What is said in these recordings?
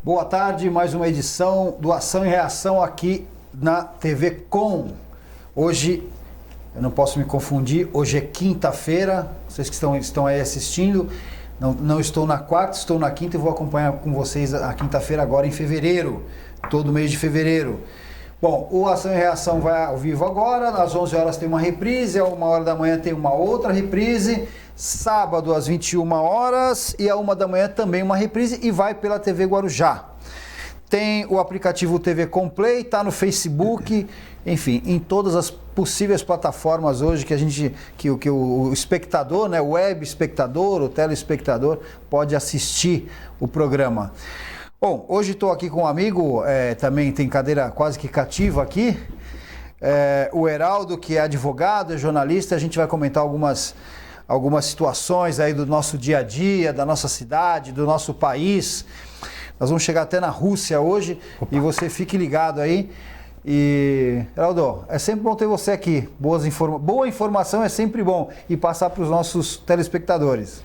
Boa tarde, mais uma edição do Ação e Reação aqui na TV Com. Hoje, eu não posso me confundir, hoje é quinta-feira, vocês que estão aí assistindo, não estou na quarta, estou na quinta e vou acompanhar com vocês a quinta-feira agora em fevereiro, todo mês de fevereiro. Bom, o Ação e Reação vai ao vivo agora, às 11 horas tem uma reprise, às 1 hora da manhã tem uma outra reprise, sábado às 21 horas e às 1 da manhã também uma reprise e vai pela TV Guarujá. Tem o aplicativo TV Complay, está no Facebook, enfim, em todas as possíveis plataformas hoje que o espectador, né, o web espectador, o telespectador pode assistir o programa. Bom, hoje estou aqui com um amigo, também tem cadeira quase que cativa aqui, o Heraldo, que é advogado, é jornalista, a gente vai comentar algumas situações aí do nosso dia a dia, da nossa cidade, do nosso país. Nós vamos chegar até na Rússia hoje. Opa. E você fique ligado aí. E, Heraldo, é sempre bom ter você aqui. Boa informação é sempre bom e passar para os nossos telespectadores.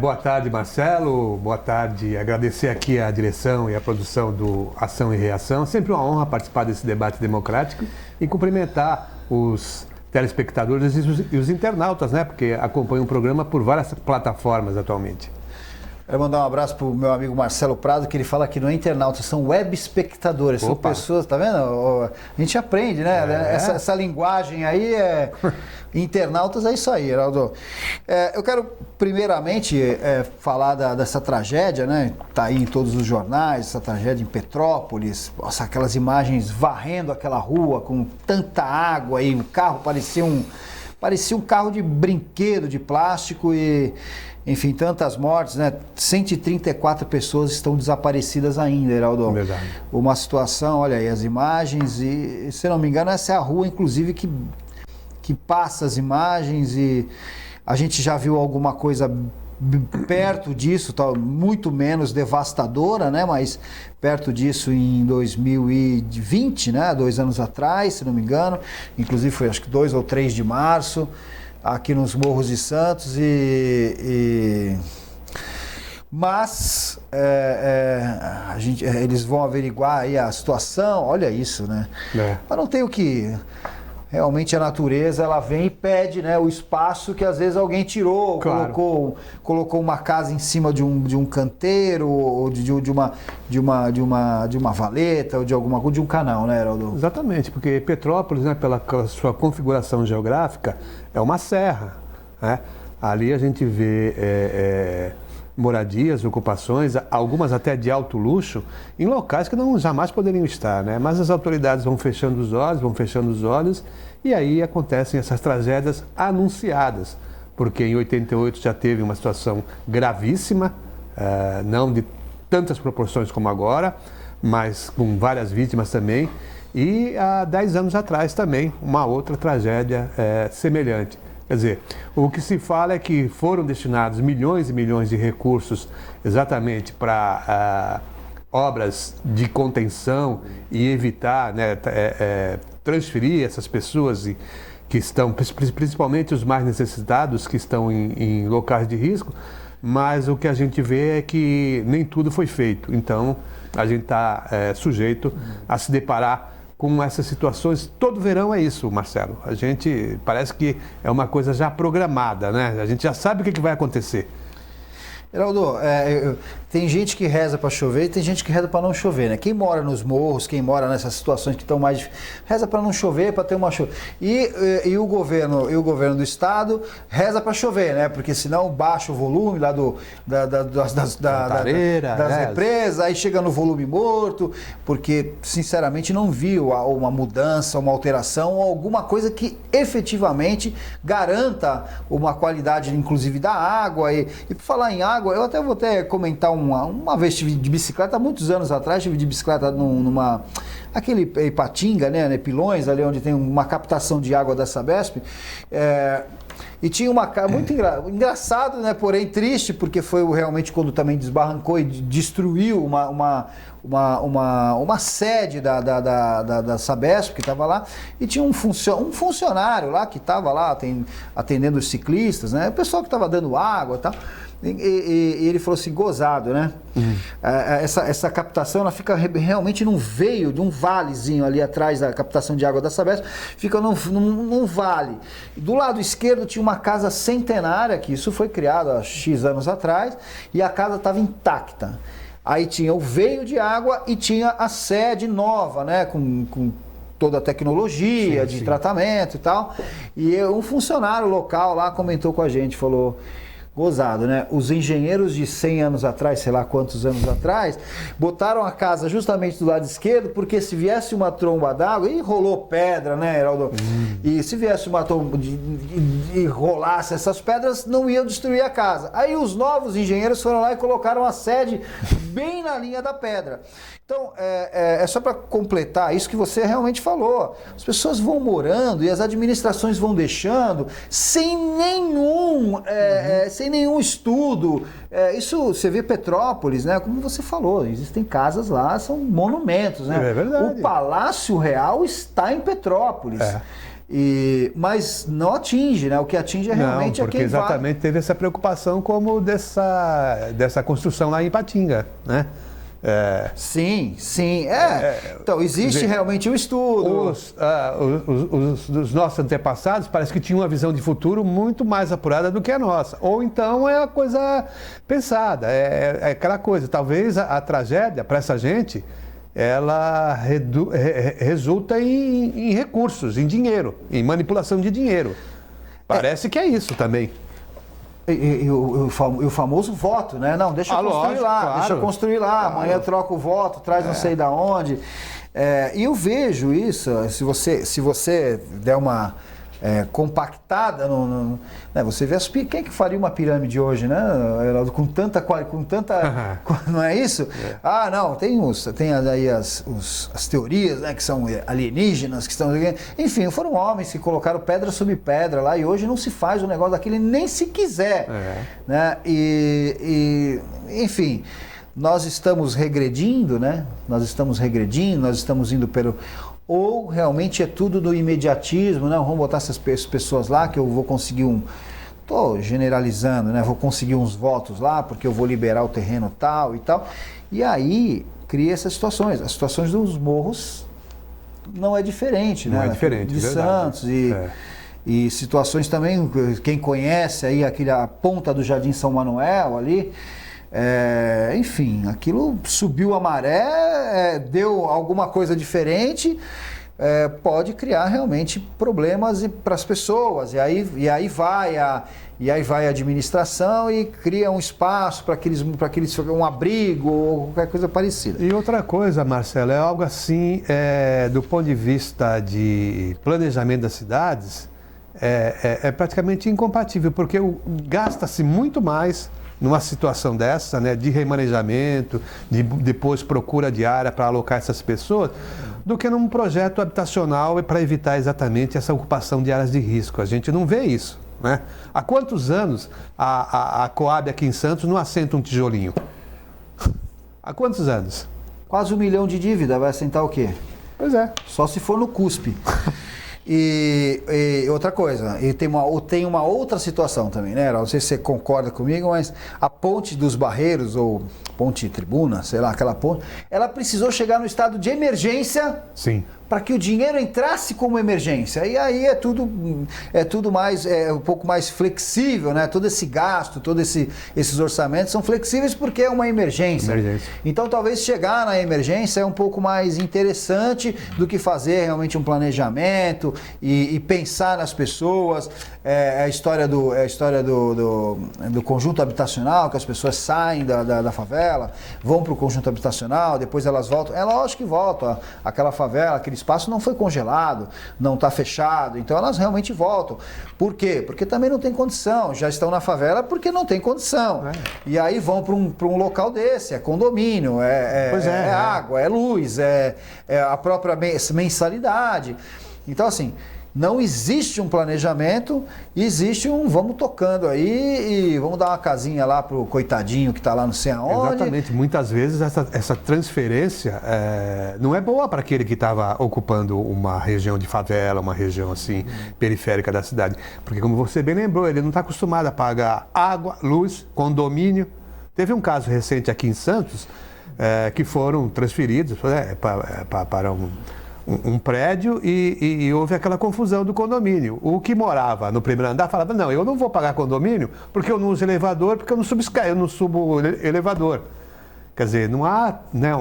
Boa tarde, Marcelo. Boa tarde. Agradecer aqui a direção e a produção do Ação e Reação. Sempre uma honra participar desse debate democrático e cumprimentar os telespectadores e os internautas, né? Porque acompanham o programa por várias plataformas atualmente. Quero mandar um abraço para o meu amigo Marcelo Prado, que ele fala que não é internauta, são web espectadores, são pessoas, tá vendo? A gente aprende, né? Essa linguagem aí internautas é isso aí, Heraldo. Eu quero primeiramente falar dessa tragédia, né? Tá aí em todos os jornais, essa tragédia em Petrópolis, nossa, aquelas imagens varrendo aquela rua com tanta água e o carro parecia um carro de brinquedo de plástico e, enfim, tantas mortes, né? 134 pessoas estão desaparecidas ainda, Heraldo. Verdade. Uma situação, olha aí as imagens e, se não me engano, essa é a rua, inclusive, que passa as imagens e a gente já viu alguma coisa perto disso, muito menos devastadora, né? Mas perto disso em 2020, né? 2 anos atrás, se não me engano, inclusive foi acho que 2 ou 3 de março, aqui nos Morros de Santos mas eles vão averiguar aí a situação, olha isso, né? Mas não tem o que... Realmente a natureza, ela vem e pede, né, o espaço que às vezes alguém tirou, claro. colocou uma casa em cima de um canteiro, ou de uma valeta, ou de um canal, né, Heraldo? Exatamente, porque Petrópolis, né, pela sua configuração geográfica, é uma serra, né? Ali a gente vê moradias, ocupações, algumas até de alto luxo, em locais que jamais poderiam estar, né? Mas as autoridades vão fechando os olhos, e aí acontecem essas tragédias anunciadas, porque em 88 já teve uma situação gravíssima, não de tantas proporções como agora, mas com várias vítimas também, e há 10 anos atrás também uma outra tragédia semelhante. Quer dizer, o que se fala é que foram destinados milhões e milhões de recursos exatamente para obras de contenção e evitar, né, transferir essas pessoas que estão, principalmente os mais necessitados, que estão em locais de risco, mas o que a gente vê é que nem tudo foi feito. Então, a gente está sujeito a se deparar com essas situações. Todo verão é isso, Marcelo. A gente parece que é uma coisa já programada, né? A gente já sabe o que vai acontecer. Heraldo, tem gente que reza para chover e tem gente que reza para não chover, né? Quem mora nos morros, quem mora nessas situações que estão mais difíceis, reza para não chover, para ter uma chuva. E o governo do estado reza para chover, né? Porque senão baixa o volume lá das represas, aí chega no volume morto, porque sinceramente não viu uma mudança, uma alteração, ou alguma coisa que efetivamente garanta uma qualidade, inclusive, da água. E por falar em água, eu vou comentar uma vez tive de bicicleta, há muitos anos atrás, tive de bicicleta aquele Ipatinga, né, Pilões, ali onde tem uma captação de água da Sabesp, e tinha uma cara muito engraçado, né, porém triste, porque foi realmente quando também desbarrancou e destruiu uma sede da Sabesp que estava lá, e tinha um funcionário lá que estava lá atendendo os ciclistas, né, o pessoal que estava dando água e tal. E ele falou assim, gozado, né? Essa captação, ela fica realmente num veio, de um valezinho ali atrás da captação de água da Sabesp, fica num vale. Do lado esquerdo tinha uma casa centenária, que isso foi criado há X anos atrás, e a casa estava intacta. Aí tinha o veio de água e tinha a sede nova, né? Com toda a tecnologia de tratamento e tal. E um funcionário local lá comentou com a gente, falou... Gozado, né? Os engenheiros de 100 anos atrás, sei lá quantos anos atrás, botaram a casa justamente do lado esquerdo, porque se viesse uma tromba d'água, e rolou pedra, né, Heraldo? E se viesse uma tromba e rolasse essas pedras, não iam destruir a casa. Aí os novos engenheiros foram lá e colocaram a sede bem na linha da pedra. Então, é só para completar isso que você realmente falou. As pessoas vão morando e as administrações vão deixando sem nenhum estudo. Isso você vê Petrópolis, né? Como você falou, existem casas lá, são monumentos, né? É verdade. O Palácio Real está em Petrópolis. Mas não atinge, né? O que atinge é realmente porque quem exatamente teve essa preocupação como dessa construção lá em Ipatinga, né? Sim. Então, existe realmente um estudo. Os nossos antepassados parece que tinham uma visão de futuro muito mais apurada do que a nossa. Ou então é a coisa pensada, é aquela coisa. Talvez a tragédia para essa gente, ela resulta em recursos, em dinheiro, em manipulação de dinheiro. Parece que é isso também. E o famoso voto, né? Não, deixa eu construir lógico, lá, claro. deixa eu construir lá, amanhã eu troco o voto, traz não sei da onde. E eu vejo isso, se você der uma compactada, né? Você vê quem é que faria uma pirâmide hoje, né? Com tanta não é isso? Não, tem aí as teorias, né? Que são alienígenas, que estão... Enfim, foram homens que colocaram pedra sobre pedra lá e hoje não se faz um negócio daquele nem se quiser, né? Enfim, nós estamos regredindo, né? Nós estamos indo pelo... Ou realmente é tudo do imediatismo, né? Vamos botar essas pessoas lá que eu vou conseguir Estou generalizando, né? Vou conseguir uns votos lá porque eu vou liberar o terreno tal e tal. E aí cria essas situações. As situações dos morros não é diferente, né? Não é diferente, de Santos e situações também, quem conhece aí a ponta do Jardim São Manuel ali... enfim, aquilo subiu a maré, deu alguma coisa diferente, pode criar realmente problemas para as pessoas. E aí vai a administração e cria um espaço para aqueles um abrigo ou qualquer coisa parecida. E outra coisa, Marcelo, é algo assim, do ponto de vista de planejamento das cidades, é praticamente incompatível, porque gasta-se muito mais numa situação dessa, né, de remanejamento, de depois procura de área para alocar essas pessoas, do que num projeto habitacional para evitar exatamente essa ocupação de áreas de risco. A gente não vê isso, né? Há quantos anos a Coab aqui em Santos não assenta um tijolinho? Há quantos anos? Quase 1 milhão de dívida, vai assentar o quê? Pois é. Só se for no CUSP. E outra coisa, tem uma outra situação também, né? Não sei se você concorda comigo, mas a ponte dos Barreiros, ou ponte Tribuna, sei lá, aquela ponte, ela precisou chegar no estado de emergência. Sim. Para que o dinheiro entrasse como emergência. E aí é tudo mais, um pouco mais flexível, né? Todo esse gasto, esses orçamentos são flexíveis porque é uma emergência. Então talvez chegar na emergência é um pouco mais interessante do que fazer realmente um planejamento e pensar nas pessoas. A história do conjunto habitacional, que as pessoas saem da favela, vão para o conjunto habitacional, depois elas voltam. É lógico que voltam. Aquela favela, aquele espaço não foi congelado, não está fechado, então elas realmente voltam. Por quê? Porque também não tem condição, já estão na favela porque não tem condição. E aí vão para um local desse, é condomínio, água, é luz, é a própria mensalidade. Então assim, Não existe um planejamento, existe um vamos tocando aí e vamos dar uma casinha lá pro coitadinho que está lá não sei aonde. Exatamente. Muitas vezes essa transferência não é boa para aquele que estava ocupando uma região de favela, uma região assim periférica da cidade. Porque como você bem lembrou, ele não está acostumado a pagar água, luz, condomínio. Teve um caso recente aqui em Santos que foram transferidos para um prédio e houve aquela confusão do condomínio. O que morava no primeiro andar falava, não, eu não vou pagar condomínio porque eu não uso elevador, porque eu não subo elevador. Quer dizer, não há, né,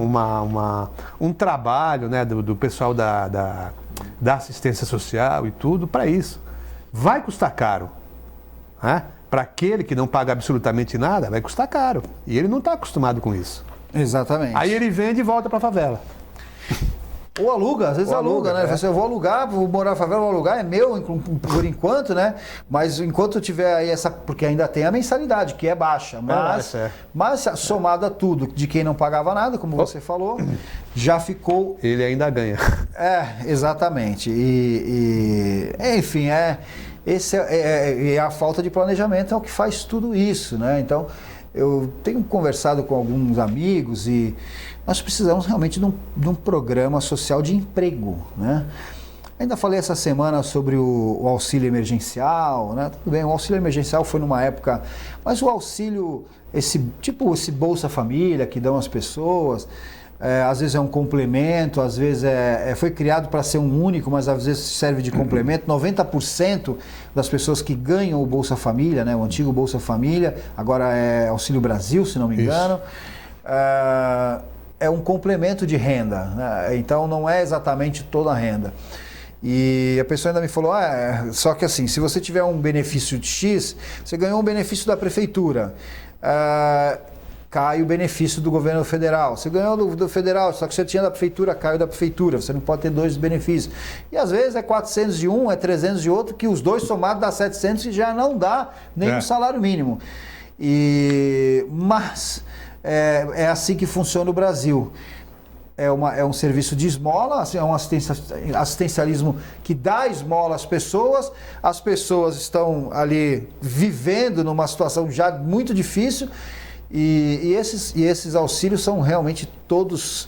um trabalho, né, do pessoal da assistência social e tudo para isso. Vai custar caro, né? Para aquele que não paga absolutamente nada, vai custar caro. E ele não está acostumado com isso. Exatamente. Aí ele vende e volta para a favela. Ou aluga, às vezes aluga, né? É. Eu vou alugar, vou morar na favela, vou alugar, é meu por enquanto, né? Mas enquanto tiver aí porque ainda tem a mensalidade, que é baixa, mas somado a tudo, de quem não pagava nada, como você falou, já ficou... Ele ainda ganha. Exatamente. Enfim, a falta de planejamento é o que faz tudo isso, né? Então, eu tenho conversado com alguns amigos e nós precisamos realmente de um programa social de emprego, né? Ainda falei essa semana sobre o auxílio emergencial, né? Tudo bem, o auxílio emergencial foi numa época, mas o auxílio, esse Bolsa Família que dão às pessoas, às vezes é um complemento, às vezes foi criado para ser um único, mas às vezes serve de complemento. 90% das pessoas que ganham o Bolsa Família, né, o antigo Bolsa Família, agora é Auxílio Brasil, se não me engano, é um complemento de renda, né? Então não é exatamente toda a renda. E a pessoa ainda me falou, só que assim, se você tiver um benefício de X, você ganhou um benefício da prefeitura, cai o benefício do governo federal. Você ganhou do federal, só que você tinha da prefeitura, caiu da prefeitura. Você não pode ter dois benefícios. E às vezes é 400 de um, é 300 de outro, que os dois somados dá 700 e já não dá nem um salário mínimo. Mas é assim que funciona o Brasil. É um serviço de esmola, é um assistencialismo que dá esmola às pessoas. As pessoas estão ali vivendo numa situação já muito difícil. E esses auxílios são realmente todos,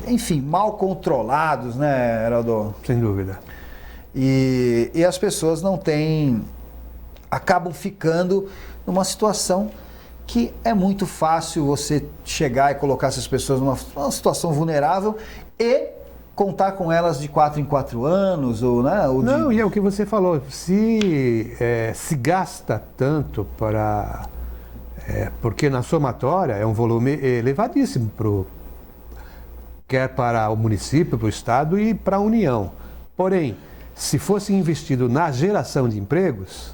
enfim, mal controlados, né, Heraldo? Sem dúvida. E as pessoas acabam ficando numa situação que é muito fácil você chegar e colocar essas pessoas numa situação vulnerável e contar com elas de 4 em 4 anos, Não, e é o que você falou, se gasta tanto porque na somatória é um volume elevadíssimo, quer para o município, para o estado e para a União. Porém, se fosse investido na geração de empregos,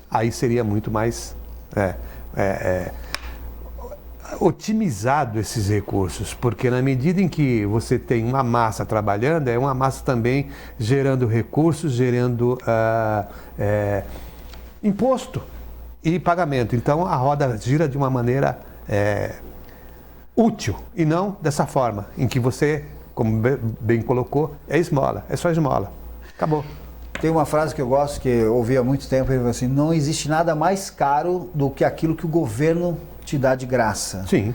aí seria muito mais otimizado esses recursos, porque na medida em que você tem uma massa trabalhando, é uma massa também gerando recursos, gerando imposto e pagamento. Então a roda gira de uma maneira útil e não dessa forma, em que você, como bem colocou, é esmola, é só esmola. Acabou. Tem uma frase que eu gosto, que eu ouvi há muito tempo, ele falou assim, não existe nada mais caro do que aquilo que o governo te dá de graça. Sim.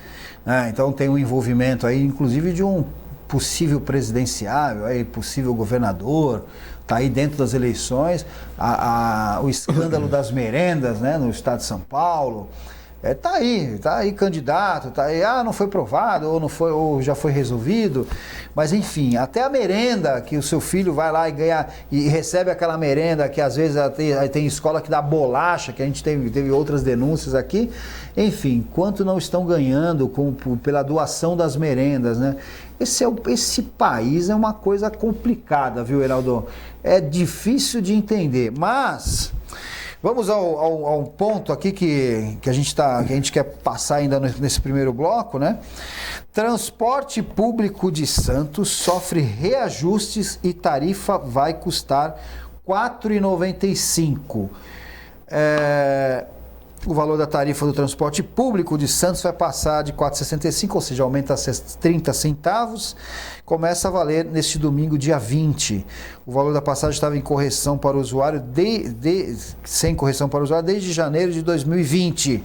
Então tem um envolvimento aí, inclusive de um possível presidenciável, possível governador, está aí dentro das eleições, o escândalo das merendas, né, no estado de São Paulo, tá aí candidato, tá aí, não foi provado, ou não foi, ou já foi resolvido, mas enfim, até a merenda que o seu filho vai lá e ganha, e recebe aquela merenda, que às vezes tem escola que dá bolacha, que a gente teve outras denúncias aqui, enfim, quanto não estão ganhando pela doação das merendas, né? Esse país é uma coisa complicada, viu, Heraldo? É difícil de entender, mas... Vamos ao ponto aqui que a gente quer passar ainda nesse primeiro bloco, né? Transporte público de Santos sofre reajustes e tarifa vai custar R$ 4,95. o valor da tarifa do transporte público de Santos vai passar de R$ 4,65, ou seja, aumenta a 30 centavos. Começa a valer neste domingo, dia 20. O valor da passagem estava em correção para o usuário, sem correção para o usuário, desde janeiro de 2020.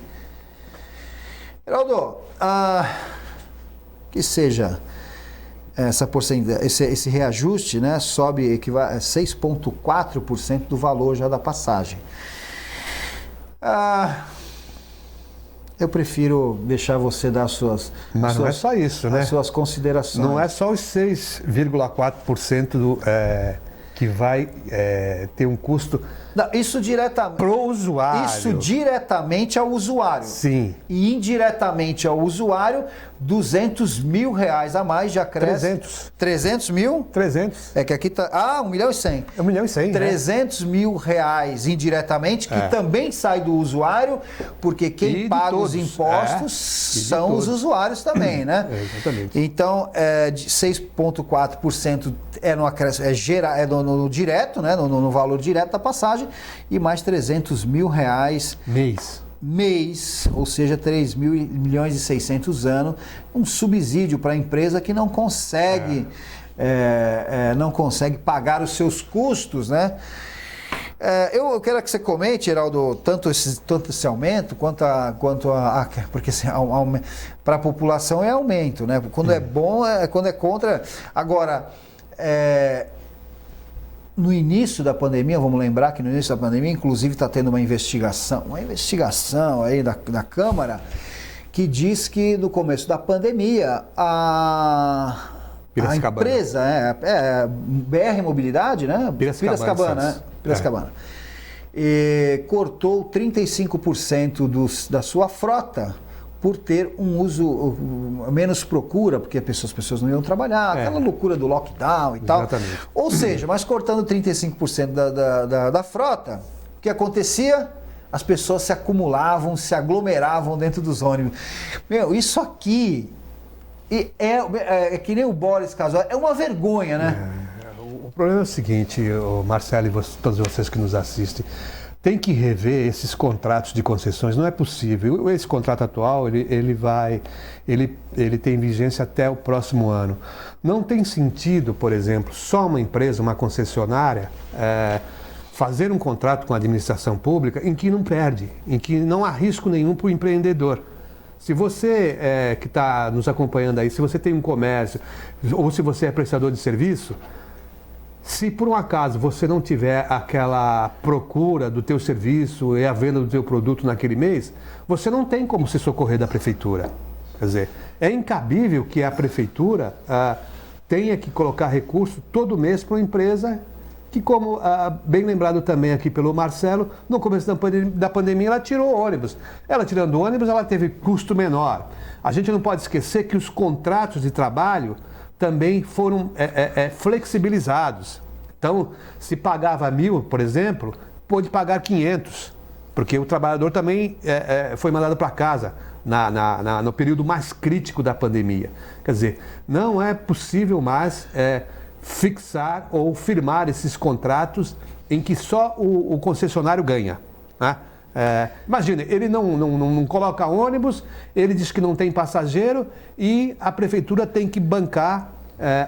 Geraldo, que seja essa porcentagem, esse reajuste, né, sobe, equivale a 6,4% do valor já da passagem. Eu prefiro deixar você dar Mas não é só isso, né? As suas considerações. Não é só os 6,4% que vai ter um custo. Não, isso diretamente pro usuário. Isso diretamente ao usuário. Sim. E indiretamente ao usuário, R$200 mil a mais de acréscimo. 300. 300 mil? 300. É que aqui tá. 1 milhão e 100. 1 milhão e 100. 300 mil reais indiretamente, que também sai do usuário, porque quem paga os impostos são os usuários também, né? Exatamente. Então, de 6,4% no acréscimo, no direto, né? No valor direto da passagem, e mais 300 mil reais mês, ou seja, 3 milhões e 600 anos, um subsídio para a empresa que não consegue pagar os seus custos, né? Eu quero que você comente, Geraldo, tanto esse aumento quanto porque assim, para a população é aumento, né? Quando é bom, quando é contra. Agora, no início da pandemia, vamos lembrar que no início da pandemia, inclusive está tendo uma investigação aí da Câmara, que diz que no começo da pandemia a empresa, BR Mobilidade, né? Piracicabana. E cortou 35% da sua frota por ter um uso, menos procura, porque as pessoas não iam trabalhar, aquela loucura do lockdown e tal. Exatamente. Ou seja, mas cortando 35% da frota, o que acontecia? As pessoas se acumulavam, se aglomeravam dentro dos ônibus. Meu, isso aqui é que nem o Boris Casoy, é uma vergonha, né? O problema é o seguinte, Marcelo e todos vocês que nos assistem, tem que rever esses contratos de concessões, não é possível. Esse contrato atual, ele tem vigência até o próximo ano. Não tem sentido, por exemplo, só uma empresa, uma concessionária, fazer um contrato com a administração pública em que não perde, em que não há risco nenhum para o empreendedor. Se você que está nos acompanhando aí, se você tem um comércio, ou se você é prestador de serviço, se por um acaso você não tiver aquela procura do teu serviço e a venda do teu produto naquele mês, você não tem como se socorrer da prefeitura. Quer dizer, é incabível que a prefeitura tenha que colocar recurso todo mês para uma empresa que, como bem lembrado também aqui pelo Marcelo, no começo da pandemia ela tirou ônibus. Ela tirando ônibus, ela teve custo menor. A gente não pode esquecer que os contratos de trabalho também foram flexibilizados. Então, se pagava 1.000, por exemplo, pôde pagar 500, porque o trabalhador também foi mandado para casa no período mais crítico da pandemia. Quer dizer, não é possível mais fixar ou firmar esses contratos em que só o concessionário ganha, né? Imagine, ele não coloca ônibus, ele diz que não tem passageiro e a prefeitura tem que bancar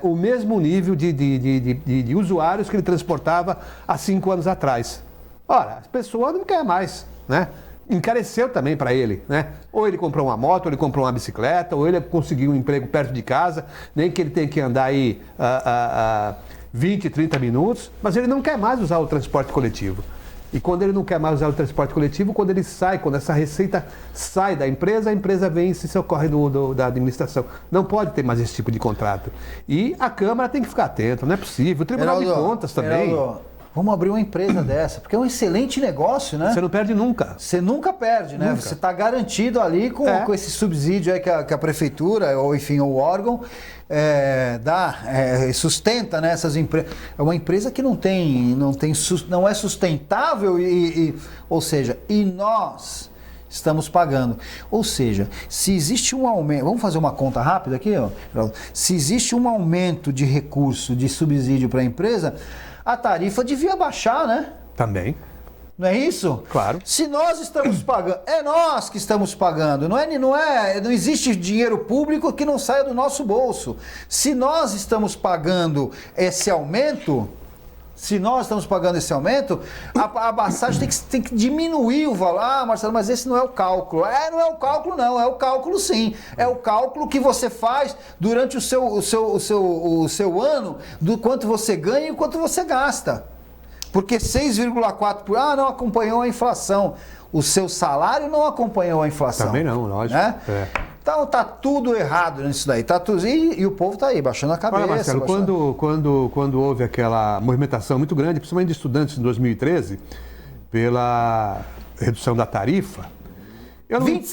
o mesmo nível de usuários que ele transportava há 5 anos atrás. Ora, as pessoas não querem mais, né? Encareceu também para ele, né? Ou ele comprou uma moto, ou ele comprou uma bicicleta, ou ele conseguiu um emprego perto de casa, nem que ele tenha que andar aí 20, 30 minutos, mas ele não quer mais usar o transporte coletivo. E quando ele não quer mais usar o transporte coletivo, quando essa receita sai da empresa, a empresa vem e se socorre da administração. Não pode ter mais esse tipo de contrato. E a Câmara tem que ficar atenta, não é possível. O Tribunal de Contas também. Vamos abrir uma empresa dessa, porque é um excelente negócio, né? Você não perde nunca. Você nunca perde, né? Nunca. Você está garantido ali com esse subsídio aí que a prefeitura, ou enfim, o órgão, sustenta, né, essas empresas. É uma empresa que não é sustentável, ou seja, e nós estamos pagando. Ou seja, se existe um aumento, vamos fazer uma conta rápida aqui, ó. Se existe um aumento de recurso, de subsídio para a empresa, a tarifa devia baixar, né? Também. Não é isso? Claro. Se nós estamos pagando, é nós que estamos pagando, não existe dinheiro público que não saia do nosso bolso. Se nós estamos pagando esse aumento, a passagem tem que diminuir o valor. Ah, Marcelo, mas esse não é o cálculo. Não é o cálculo não, é o cálculo sim. É o cálculo que você faz durante o seu ano, do quanto você ganha e o quanto você gasta. Porque 6,4%, não acompanhou a inflação. O seu salário não acompanhou a inflação. Também não, lógico. Né? Então tá tudo errado nisso daí. Tá tudo, e o povo tá aí, baixando a cabeça. Olha, Marcelo, quando houve aquela movimentação muito grande, principalmente de estudantes em 2013, pela redução da tarifa... 20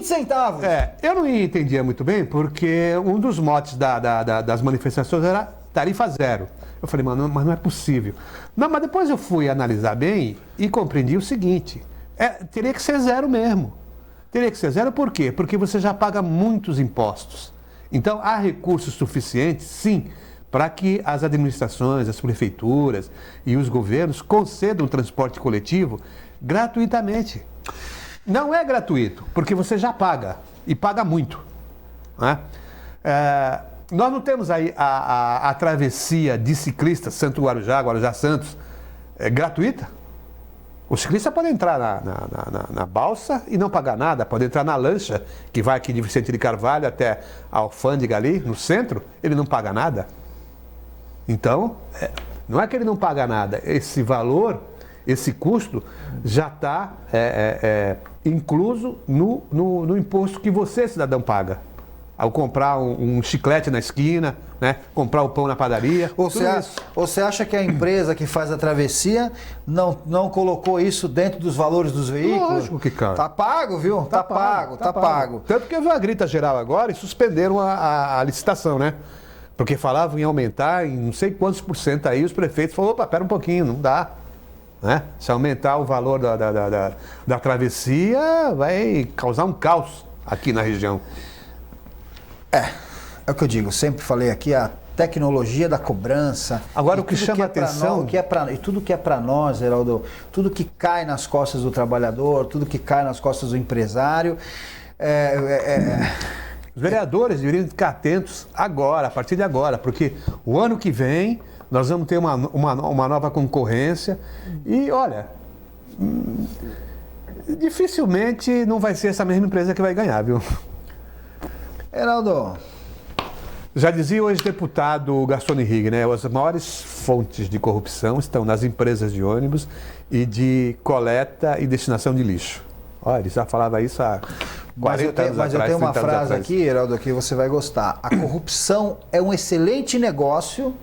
centavos! Eu não entendia muito bem, porque um dos motes das manifestações era tarifa zero. Eu falei, mano, mas não é possível. Não, mas depois eu fui analisar bem e compreendi o seguinte, teria que ser zero mesmo. Teria que ser zero por quê? Porque você já paga muitos impostos. Então, há recursos suficientes, sim, para que as administrações, as prefeituras e os governos concedam transporte coletivo gratuitamente. Não é gratuito, porque você já paga, e paga muito. Né? Nós não temos aí a travessia de ciclistas Santo Guarujá, Guarujá-Santos, gratuita. O ciclista pode entrar na balsa e não pagar nada, pode entrar na lancha, que vai aqui de Vicente de Carvalho até a alfândega ali, no centro, ele não paga nada. Então, não é que ele não paga nada, esse valor, esse custo já está incluso no imposto que você, cidadão, paga. Ao comprar um chiclete na esquina, né? Comprar o pão na padaria. Ou você acha que a empresa que faz a travessia não colocou isso dentro dos valores dos veículos? Lógico que, cara. Tá pago, viu? Tá pago. Tanto que houve uma grita geral agora e suspenderam a licitação, né? Porque falavam em aumentar em não sei quantos % aí, os prefeitos falaram, opa, pera um pouquinho, não dá. Né? Se aumentar o valor da travessia, vai causar um caos aqui na região. É o que eu digo, sempre falei aqui, a tecnologia da cobrança. Agora, o que chama a atenção... E tudo que é para nós, Geraldo, tudo que cai nas costas do trabalhador, tudo que cai nas costas do empresário... Os vereadores deveriam ficar atentos agora, a partir de agora, porque o ano que vem nós vamos ter uma nova concorrência e, olha, dificilmente não vai ser essa mesma empresa que vai ganhar, viu? Geraldo... Já dizia o ex-deputado Gastone Rigg, né? As maiores fontes de corrupção estão nas empresas de ônibus e de coleta e destinação de lixo. Olha, ele já falava isso há 40 anos atrás. Mas eu tenho uma frase aqui, Geraldo, que você vai gostar. A corrupção é um excelente negócio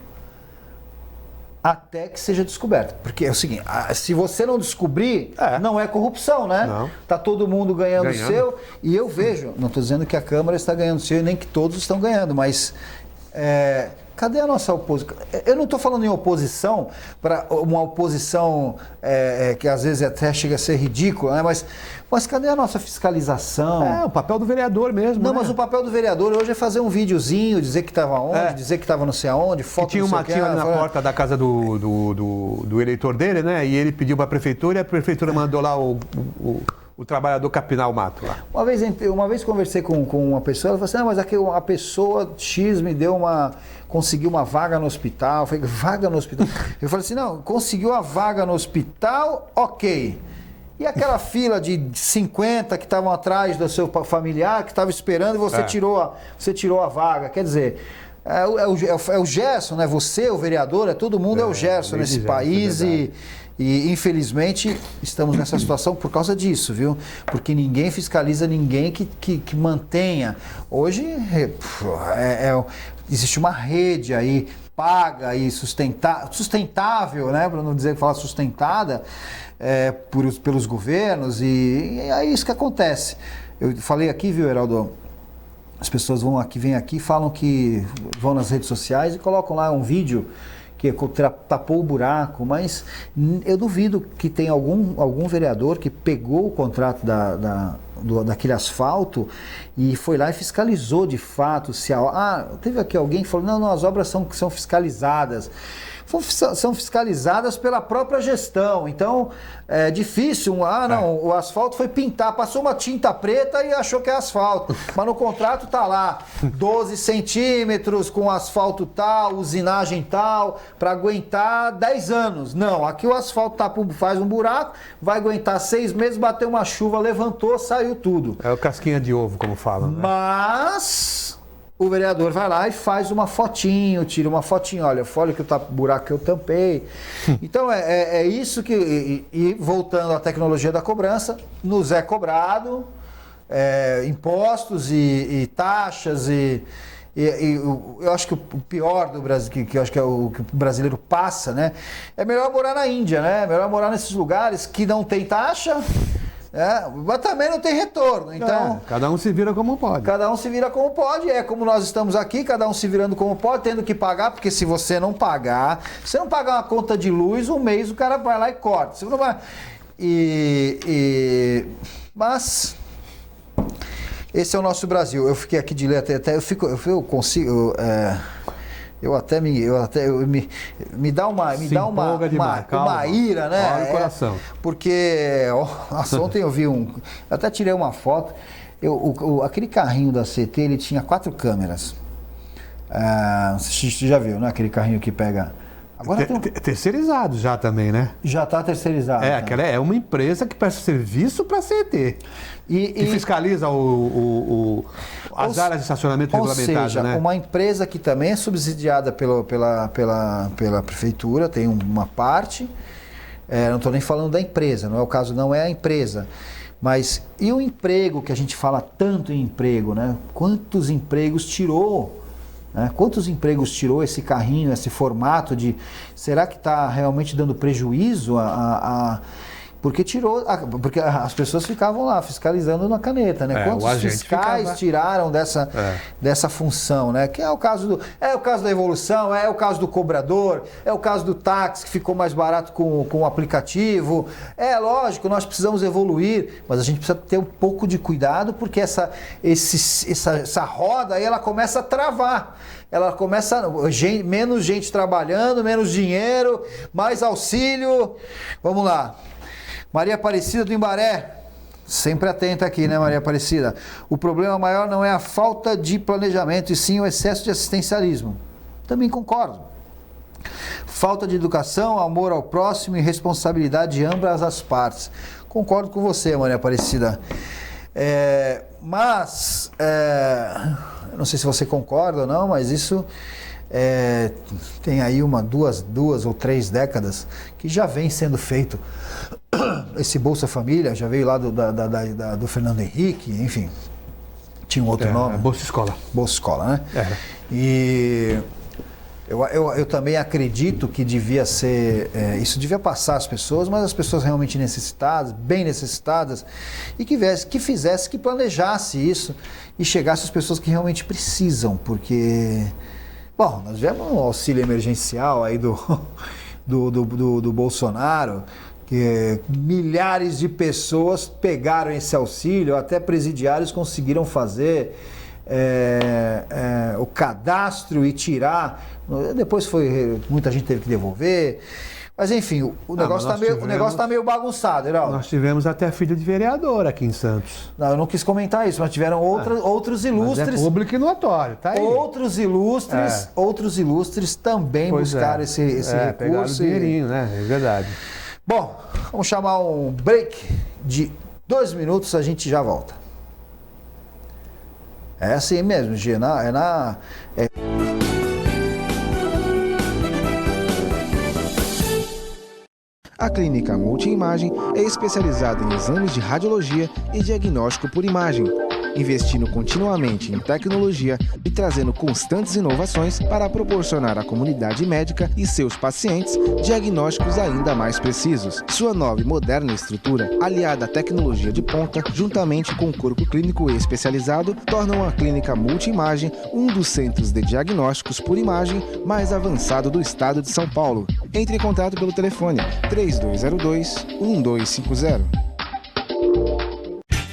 até que seja descoberto. Porque é o seguinte, se você não descobrir, não é corrupção, né? Não. Tá todo mundo ganhando o seu. E eu vejo, não estou dizendo que a Câmara está ganhando o seu e nem que todos estão ganhando, mas cadê a nossa oposição? Eu não estou falando em oposição, para uma oposição que às vezes até chega a ser ridícula, né? Mas cadê a nossa fiscalização? O papel do vereador mesmo. Não, né? mas o papel do vereador hoje é fazer um videozinho, dizer que estava onde, dizer que estava não sei aonde, foto tinha uma tinha ali na porta da casa do eleitor dele, né? E ele pediu para a prefeitura e a prefeitura mandou lá o trabalhador capinar o mato lá. Uma vez conversei com uma pessoa, ela falou assim, mas aqui uma pessoa X me deu conseguiu uma vaga no hospital. Eu falei, vaga no hospital? Eu falei assim, não, conseguiu a vaga no hospital, ok. E aquela fila de 50 que estavam atrás do seu familiar, que estava esperando e você tirou a vaga. Quer dizer, é o Gerson, né? Você, o vereador, todo mundo é o Gerson nesse país e infelizmente estamos nessa situação por causa disso, viu? Porque ninguém fiscaliza ninguém que mantenha. Hoje existe uma rede aí paga e sustentável, né? Para não dizer que fala sustentada, pelos governos e é isso que acontece. Eu falei aqui, viu, Geraldo? As pessoas vêm aqui, falam que vão nas redes sociais e colocam lá um vídeo que tapou o buraco, mas eu duvido que tenha algum vereador que pegou o contrato daquele asfalto e foi lá e fiscalizou de fato se teve aqui alguém que falou, não, as obras são fiscalizadas. são fiscalizadas pela própria gestão. Então, é difícil. O asfalto foi pintar, passou uma tinta preta e achou que é asfalto. Mas no contrato tá lá, 12 centímetros com asfalto tal, usinagem tal, para aguentar 10 anos. Não, aqui o asfalto faz um buraco, vai aguentar 6 meses, bateu uma chuva, levantou, saiu tudo. É o casquinha de ovo, como falam, né? Mas o vereador vai lá e faz uma fotinho, tira uma fotinho, olha o buraco que eu tampei. Então é isso que, e voltando à tecnologia da cobrança, nos é cobrado impostos e taxas e eu acho que o pior do Brasil, que eu acho que é o que o brasileiro passa, né? É melhor morar na Índia, né? É melhor morar nesses lugares que não tem taxa, mas também não tem retorno. Então, cada um se vira como pode. Cada um se vira como pode. É como nós estamos aqui, cada um se virando como pode, tendo que pagar, porque se você não pagar uma conta de luz, um mês o cara vai lá e corta. Você não vai... Mas esse é o nosso Brasil. Eu fiquei aqui de ler até eu consigo. Me dá uma ira, né? Olha o coração. Porque ontem eu vi até tirei uma foto. Aquele carrinho da CT, ele tinha 4 câmeras. Você já viu, né? Aquele carrinho que pega. Agora terceirizado já também, né? Já está terceirizado. Aquela é uma empresa que presta serviço para a CET. Que fiscaliza as áreas de estacionamento regulamentadas, né? Uma empresa que também é subsidiada pela prefeitura, tem uma parte. Não estou nem falando da empresa, não é o caso, não é a empresa. Mas e o emprego, que a gente fala tanto em emprego, né? Quantos empregos tirou? Quantos empregos tirou esse carrinho, esse formato de... Será que está realmente dando prejuízo porque tirou... Porque as pessoas ficavam lá fiscalizando na caneta, né? Quantos fiscais tiraram dessa função, né? Que é o caso da evolução, é o caso do cobrador, é o caso do táxi que ficou mais barato com o aplicativo. É lógico, nós precisamos evoluir, mas a gente precisa ter um pouco de cuidado, porque essa roda aí, ela começa a travar. Ela começa, menos gente trabalhando, menos dinheiro, mais auxílio. Vamos lá. Maria Aparecida do Imbaré, sempre atenta aqui, né, Maria Aparecida? O problema maior não é a falta de planejamento, e sim o excesso de assistencialismo. Também concordo. Falta de educação, amor ao próximo e responsabilidade de ambas as partes. Concordo com você, Maria Aparecida. Mas, não sei se você concorda ou não, mas isso tem aí duas ou 3 décadas que já vem sendo feito. Esse Bolsa Família já veio lá do Fernando Henrique, enfim, tinha um outro nome. Bolsa Escola. Bolsa Escola, né? E eu também acredito que devia ser, isso devia passar às pessoas, mas as pessoas realmente necessitadas, bem necessitadas, e que planejasse isso e chegasse às pessoas que realmente precisam, porque, bom, nós tivemos um auxílio emergencial aí do Bolsonaro, que milhares de pessoas pegaram esse auxílio, até presidiários conseguiram fazer o cadastro e tirar. Depois muita gente teve que devolver. Mas enfim, o negócio está meio bagunçado, Heraldo. Nós tivemos até filho de vereador aqui em Santos. Não, eu não quis comentar isso, mas tiveram outros ilustres. Mas é público e notório, tá aí. Outros ilustres também buscaram esse recurso. Pegaram o dinheirinho, né? É verdade. Bom, vamos chamar um break de 2 minutos, a gente já volta. É assim mesmo, Gia, A Clínica Multiimagem é especializada em exames de radiologia e diagnóstico por imagem, investindo continuamente em tecnologia e trazendo constantes inovações para proporcionar à comunidade médica e seus pacientes diagnósticos ainda mais precisos. Sua nova e moderna estrutura, aliada à tecnologia de ponta, juntamente com o corpo clínico especializado, tornam a Clínica Multiimagem um dos centros de diagnósticos por imagem mais avançado do estado de São Paulo. Entre em contato pelo telefone 3202-1250.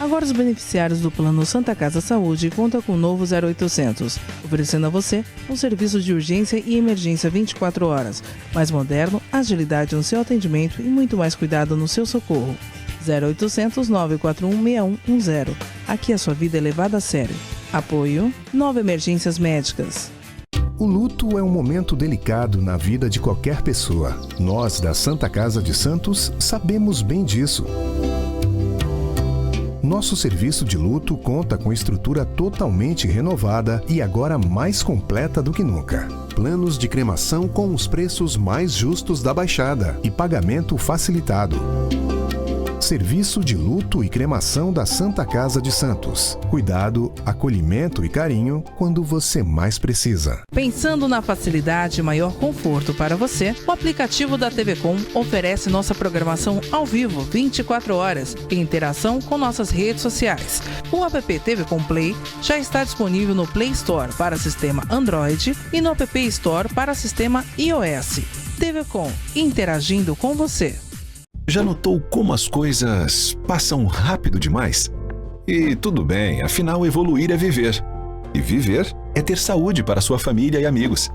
Agora Agora os beneficiários do Plano Santa Casa Saúde contam com o novo 0800, oferecendo a você um serviço de urgência e emergência 24 horas, mais moderno, agilidade no seu atendimento e muito mais cuidado no seu socorro. 0800 941 6110. Aqui a sua vida é levada a sério. Apoio 9 Emergências Médicas. O luto é um momento delicado na vida de qualquer pessoa. Nós, da Santa Casa de Santos, sabemos bem disso. Nosso serviço de luto conta com estrutura totalmente renovada e agora mais completa do que nunca. Planos de cremação com os preços mais justos da Baixada e pagamento facilitado. Serviço de luto e cremação da Santa Casa de Santos. Cuidado, acolhimento e carinho quando você mais precisa. Pensando na facilidade e maior conforto para você, o aplicativo da TV Com oferece nossa programação ao vivo 24 horas e interação com nossas redes sociais. O app TV Com Play já está disponível no Play Store para sistema Android e no App Store para sistema iOS. TV Com, interagindo com você. Já notou como as coisas passam rápido demais? E tudo bem, afinal evoluir é viver. E viver é ter saúde para sua família e amigos.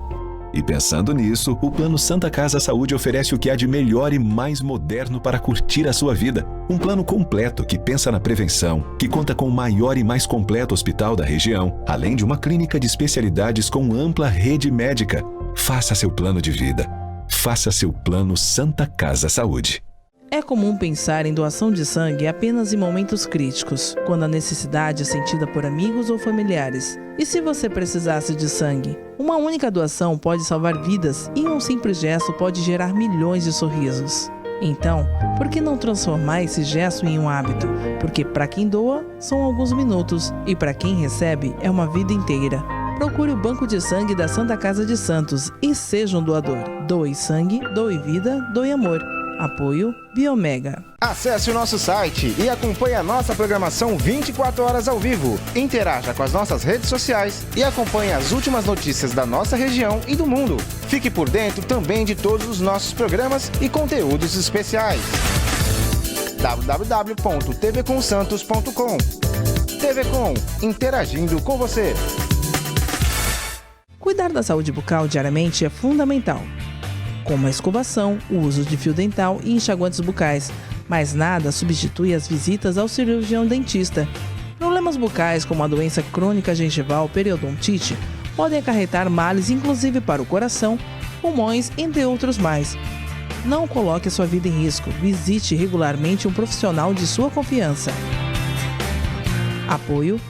E pensando nisso, o Plano Santa Casa Saúde oferece o que há de melhor e mais moderno para curtir a sua vida. Um plano completo que pensa na prevenção, que conta com o maior e mais completo hospital da região, além de uma clínica de especialidades com ampla rede médica. Faça seu plano de vida. Faça seu Plano Santa Casa Saúde. É comum pensar em doação de sangue apenas em momentos críticos, quando a necessidade é sentida por amigos ou familiares. E se você precisasse de sangue? Uma única doação pode salvar vidas e um simples gesto pode gerar milhões de sorrisos. Então, por que não transformar esse gesto em um hábito? Porque para quem doa, são alguns minutos e para quem recebe, é uma vida inteira. Procure o Banco de Sangue da Santa Casa de Santos e seja um doador. Doe sangue, doe vida, doe amor. Apoio Biomega. Acesse o nosso site e acompanhe a nossa programação 24 horas ao vivo. Interaja com as nossas redes sociais e acompanhe as últimas notícias da nossa região e do mundo. Fique por dentro também de todos os nossos programas e conteúdos especiais. www.tvcomsantos.com. TV Com, interagindo com você. Cuidar da saúde bucal diariamente é fundamental, como a escovação, o uso de fio dental e enxaguantes bucais, mas nada substitui as visitas ao cirurgião dentista. Problemas bucais como a doença crônica gengival periodontite podem acarretar males inclusive para o coração, pulmões, entre outros mais. Não coloque a sua vida em risco, visite regularmente um profissional de sua confiança. Apoio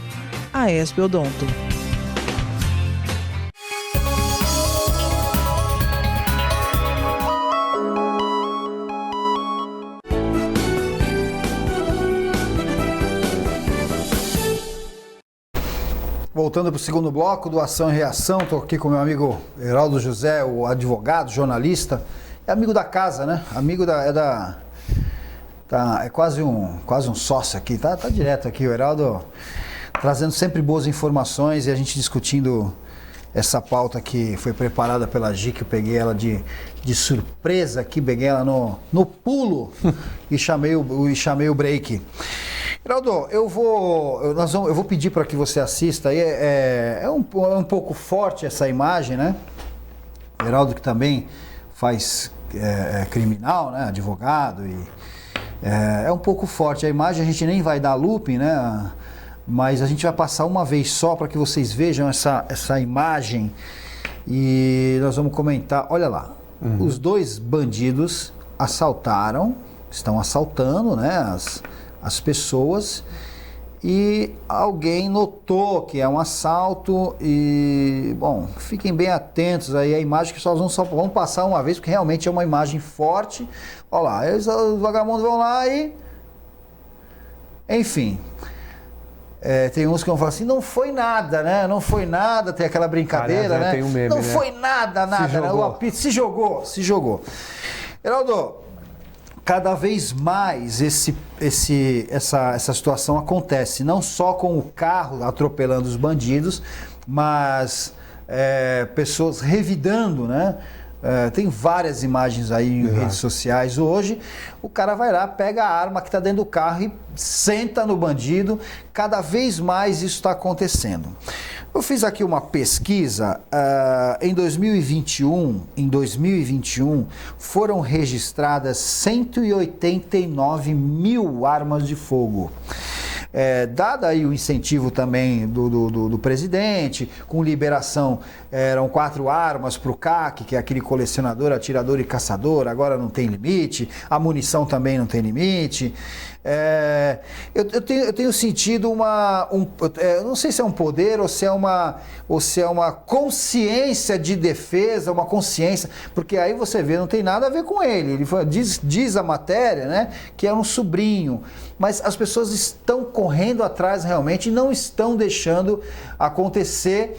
Aesp Odonto. Voltando para o segundo bloco do Ação e Reação, estou aqui com meu amigo Heraldo José, o advogado, jornalista, é amigo da casa, né? Amigo é quase um sócio aqui, tá direto aqui, o Heraldo trazendo sempre boas informações e a gente discutindo essa pauta que foi preparada pela Gi, que eu peguei ela de surpresa aqui, peguei ela no pulo e chamei o break. Heraldo, eu vou pedir para que você assista aí, é um pouco forte essa imagem, né? Heraldo que também faz criminal, né? Advogado, e é um pouco forte a imagem, a gente nem vai dar looping, né? Mas a gente vai passar uma vez só para que vocês vejam essa imagem e nós vamos comentar, olha lá, os dois bandidos estão assaltando, né? As pessoas, e alguém notou que é um assalto e, bom, fiquem bem atentos aí à imagem que só vamos passar uma vez, porque realmente é uma imagem forte. Olha lá, os vagabundos vão lá e... Enfim, tem uns que vão falar assim, não foi nada, né? Não foi nada, tem aquela brincadeira, né? Tem um meme, não né? foi nada, né? O apito se jogou. Heraldo, cada vez mais essa situação acontece, não só com o carro atropelando os bandidos, mas pessoas revidando, né? Tem várias imagens aí em redes sociais hoje. O cara vai lá, pega a arma que está dentro do carro e senta no bandido. Cada vez mais isso está acontecendo. Eu fiz aqui uma pesquisa. Em 2021 foram registradas 189 mil armas de fogo. Dado aí o incentivo também do presidente, com liberação, eram 4 armas para o CAC, que é aquele colecionador, atirador e caçador, agora não tem limite, a munição também não tem limite. Eu tenho sentido eu não sei se é um poder ou se é uma consciência de defesa, uma consciência, porque aí você vê, não tem nada a ver com ele diz a matéria, né, que é um sobrinho, mas as pessoas estão correndo atrás realmente e não estão deixando acontecer.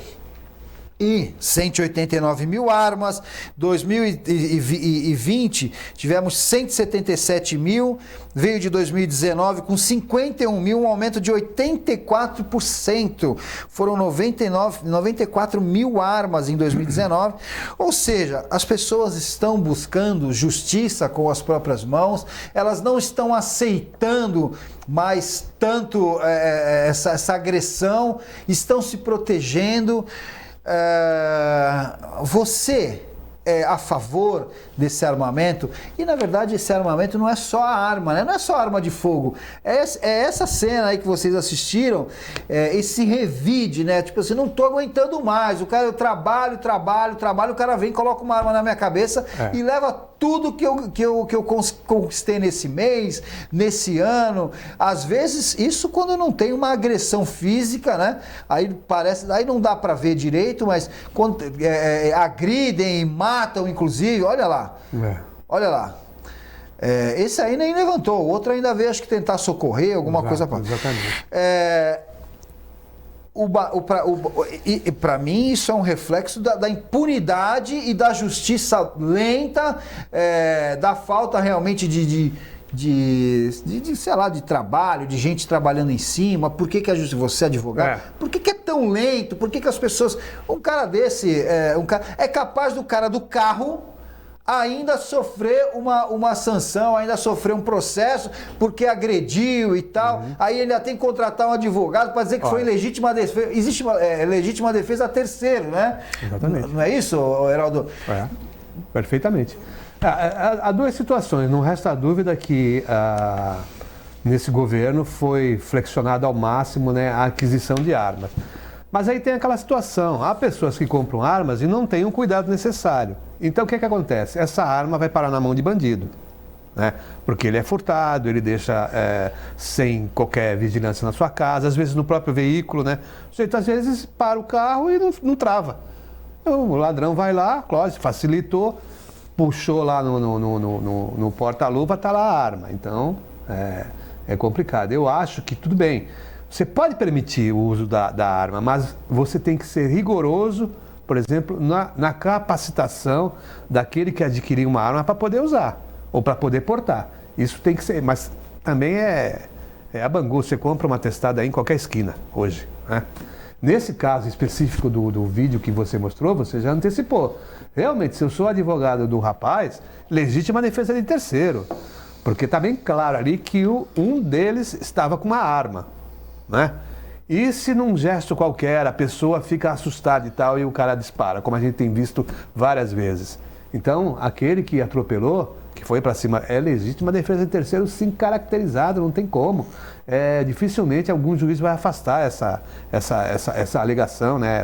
E 189 mil armas, 2020 tivemos 177 mil, veio de 2019 com 51 mil, um aumento de 84%, foram 94 mil armas em 2019, ou seja, as pessoas estão buscando justiça com as próprias mãos, elas não estão aceitando mais tanto essa agressão, estão se protegendo. Você é a favor desse armamento? E na verdade esse armamento não é só a arma, né? Não é só a arma de fogo, é essa cena aí que vocês assistiram, esse revide, né? Tipo assim, não tô aguentando mais, o cara, eu trabalho, o cara vem, coloca uma arma na minha cabeça e leva tudo que eu conquistei nesse mês, nesse ano. Às vezes, isso quando não tem uma agressão física, né? Aí não dá para ver direito, mas quando agridem e matam, inclusive, olha lá. Olha lá. Esse aí nem levantou, o outro ainda veio, acho que tentar socorrer, alguma coisa. Exatamente. Para mim isso é um reflexo da impunidade e da justiça lenta, da falta realmente de sei lá, de trabalho, de gente trabalhando em cima. Por que a justiça, você é advogado, por que é tão lento? Por que as pessoas, um cara desse, é capaz do cara do carro ainda sofrer uma sanção, ainda sofrer um processo porque agrediu e tal, aí ele ainda tem que contratar um advogado para dizer que foi legítima defesa. Existe legítima defesa a terceiro, né? Exatamente. Não é isso, Heraldo? Perfeitamente. Há 2 situações, não resta dúvida que nesse governo foi flexionado ao máximo, né, a aquisição de armas. Mas aí tem aquela situação, há pessoas que compram armas e não têm o cuidado necessário. Então o que acontece? Essa arma vai parar na mão de bandido, né? Porque ele é furtado, ele deixa sem qualquer vigilância na sua casa, às vezes no próprio veículo, né? O sujeito às vezes para o carro e não trava. Então, o ladrão vai lá, claro, facilitou, puxou lá no porta-luva, está lá a arma. Então é complicado. Eu acho que tudo bem. Você pode permitir o uso da arma, mas você tem que ser rigoroso, por exemplo, na capacitação daquele que adquiriu uma arma para poder usar ou para poder portar. Isso tem que ser, mas também é a Bangu, você compra uma testada aí em qualquer esquina hoje, né? Nesse caso específico do vídeo que você mostrou, você já antecipou. Realmente, se eu sou advogado do rapaz, legítima defesa de terceiro, porque está bem claro ali que um deles estava com uma arma, né? E se num gesto qualquer a pessoa fica assustada e tal e o cara dispara, como a gente tem visto várias vezes. Então, aquele que atropelou, que foi para cima, é legítima defesa de terceiro, sim, caracterizado, não tem como. Dificilmente algum juiz vai afastar essa alegação, né?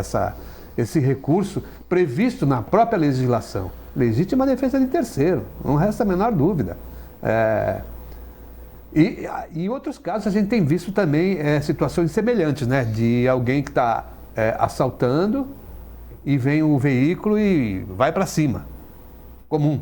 Esse recurso previsto na própria legislação. Legítima defesa de terceiro, não resta a menor dúvida. E em outros casos a gente tem visto também situações semelhantes, né? De alguém que está assaltando e vem um veículo e vai para cima. Comum.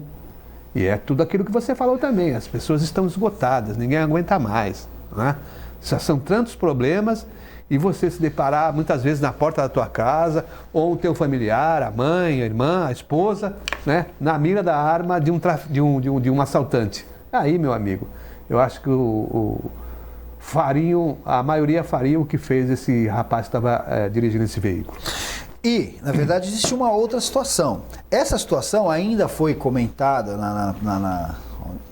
E é tudo aquilo que você falou também. As pessoas estão esgotadas, ninguém aguenta mais, né? São tantos problemas e você se deparar muitas vezes na porta da tua casa ou o teu familiar, a mãe, a irmã, a esposa, né? Na mira da arma de um assaltante. Aí, meu amigo, eu acho que a maioria faria o que fez esse rapaz que estava dirigindo esse veículo. E, na verdade, existe uma outra situação. Essa situação ainda foi comentada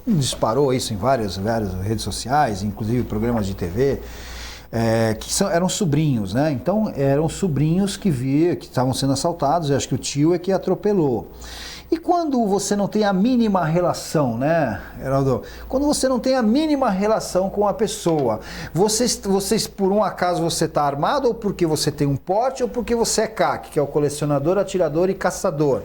disparou isso em várias redes sociais, inclusive programas de TV, eram sobrinhos, né? Então, eram sobrinhos que estavam sendo assaltados, eu acho que o tio é que atropelou. E quando você não tem a mínima relação, né, Heraldo? Quando você não tem a mínima relação com a pessoa, vocês por um acaso você está armado, ou porque você tem um porte, ou porque você é CAC, que é o colecionador, atirador e caçador.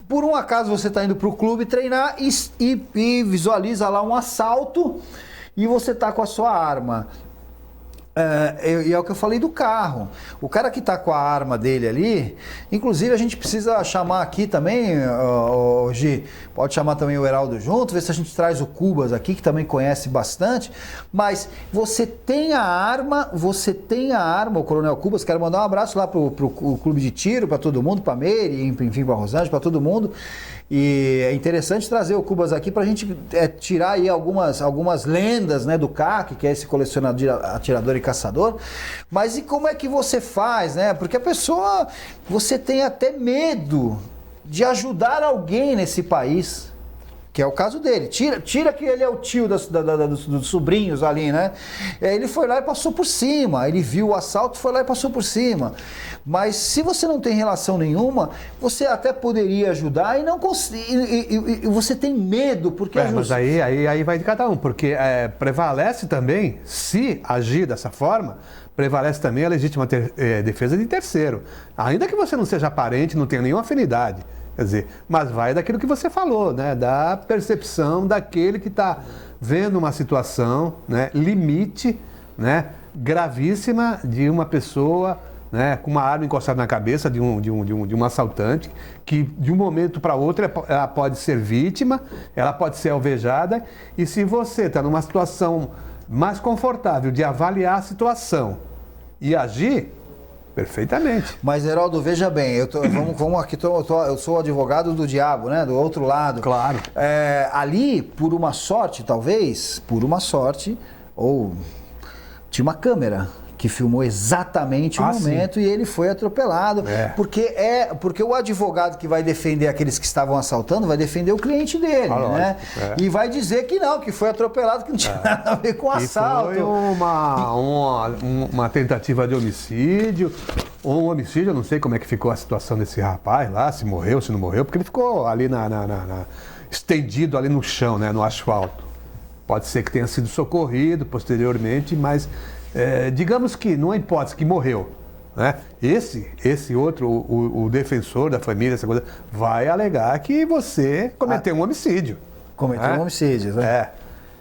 Por um acaso você está indo para o clube treinar e visualiza lá um assalto e você está com a sua arma. E é o que eu falei do carro. O cara que está com a arma dele ali, inclusive a gente precisa chamar aqui também, Gi, pode chamar também o Heraldo junto, ver se a gente traz o Cubas aqui, que também conhece bastante, mas você tem a arma, o Coronel Cubas, quero mandar um abraço lá pro clube de tiro, para todo mundo, para Meire, enfim, para Rosângela, para todo mundo. E é interessante trazer o Cubas aqui para a gente tirar aí algumas lendas, né, do CAC, que é esse colecionador, atirador e caçador. Mas e como é que você faz, né? Porque a pessoa, você tem até medo de ajudar alguém nesse país, que é o caso dele. Tira que ele é o tio dos sobrinhos ali, né? Ele foi lá e passou por cima. Ele viu o assalto, foi lá e passou por cima. Mas se você não tem relação nenhuma, você até poderia ajudar e não consegue. E você tem medo, porque mas aí vai de cada um, porque prevalece também, se agir dessa forma, prevalece também a legítima defesa de terceiro. Ainda que você não seja parente, não tenha nenhuma afinidade. Quer dizer, mas vai daquilo que você falou, né? Da percepção daquele que está vendo uma situação, né? Limite, né? Gravíssima de uma pessoa, né? Com uma arma encostada na cabeça de um assaltante, que de um momento para outro ela pode ser vítima, ela pode ser alvejada, e se você está numa situação mais confortável de avaliar a situação e agir, perfeitamente. Mas, Heraldo, veja bem, vamos aqui, eu sou o advogado do diabo, né? Do outro lado. Claro. Ali, por uma sorte, ou tinha uma câmera que filmou exatamente o momento, sim. E ele foi atropelado. Porque o advogado que vai defender aqueles que estavam assaltando vai defender o cliente dele, né? E vai dizer que não, que foi atropelado, que não tinha nada a ver com assalto. Foi uma tentativa de homicídio, ou um homicídio, eu não sei como é que ficou a situação desse rapaz lá, se morreu, se não morreu, porque ele ficou ali estendido ali no chão, né, no asfalto. Pode ser que tenha sido socorrido posteriormente, mas digamos que, numa hipótese que morreu, né? Esse outro, o defensor da família, essa coisa, vai alegar que você cometeu um homicídio. Cometeu um homicídio, né?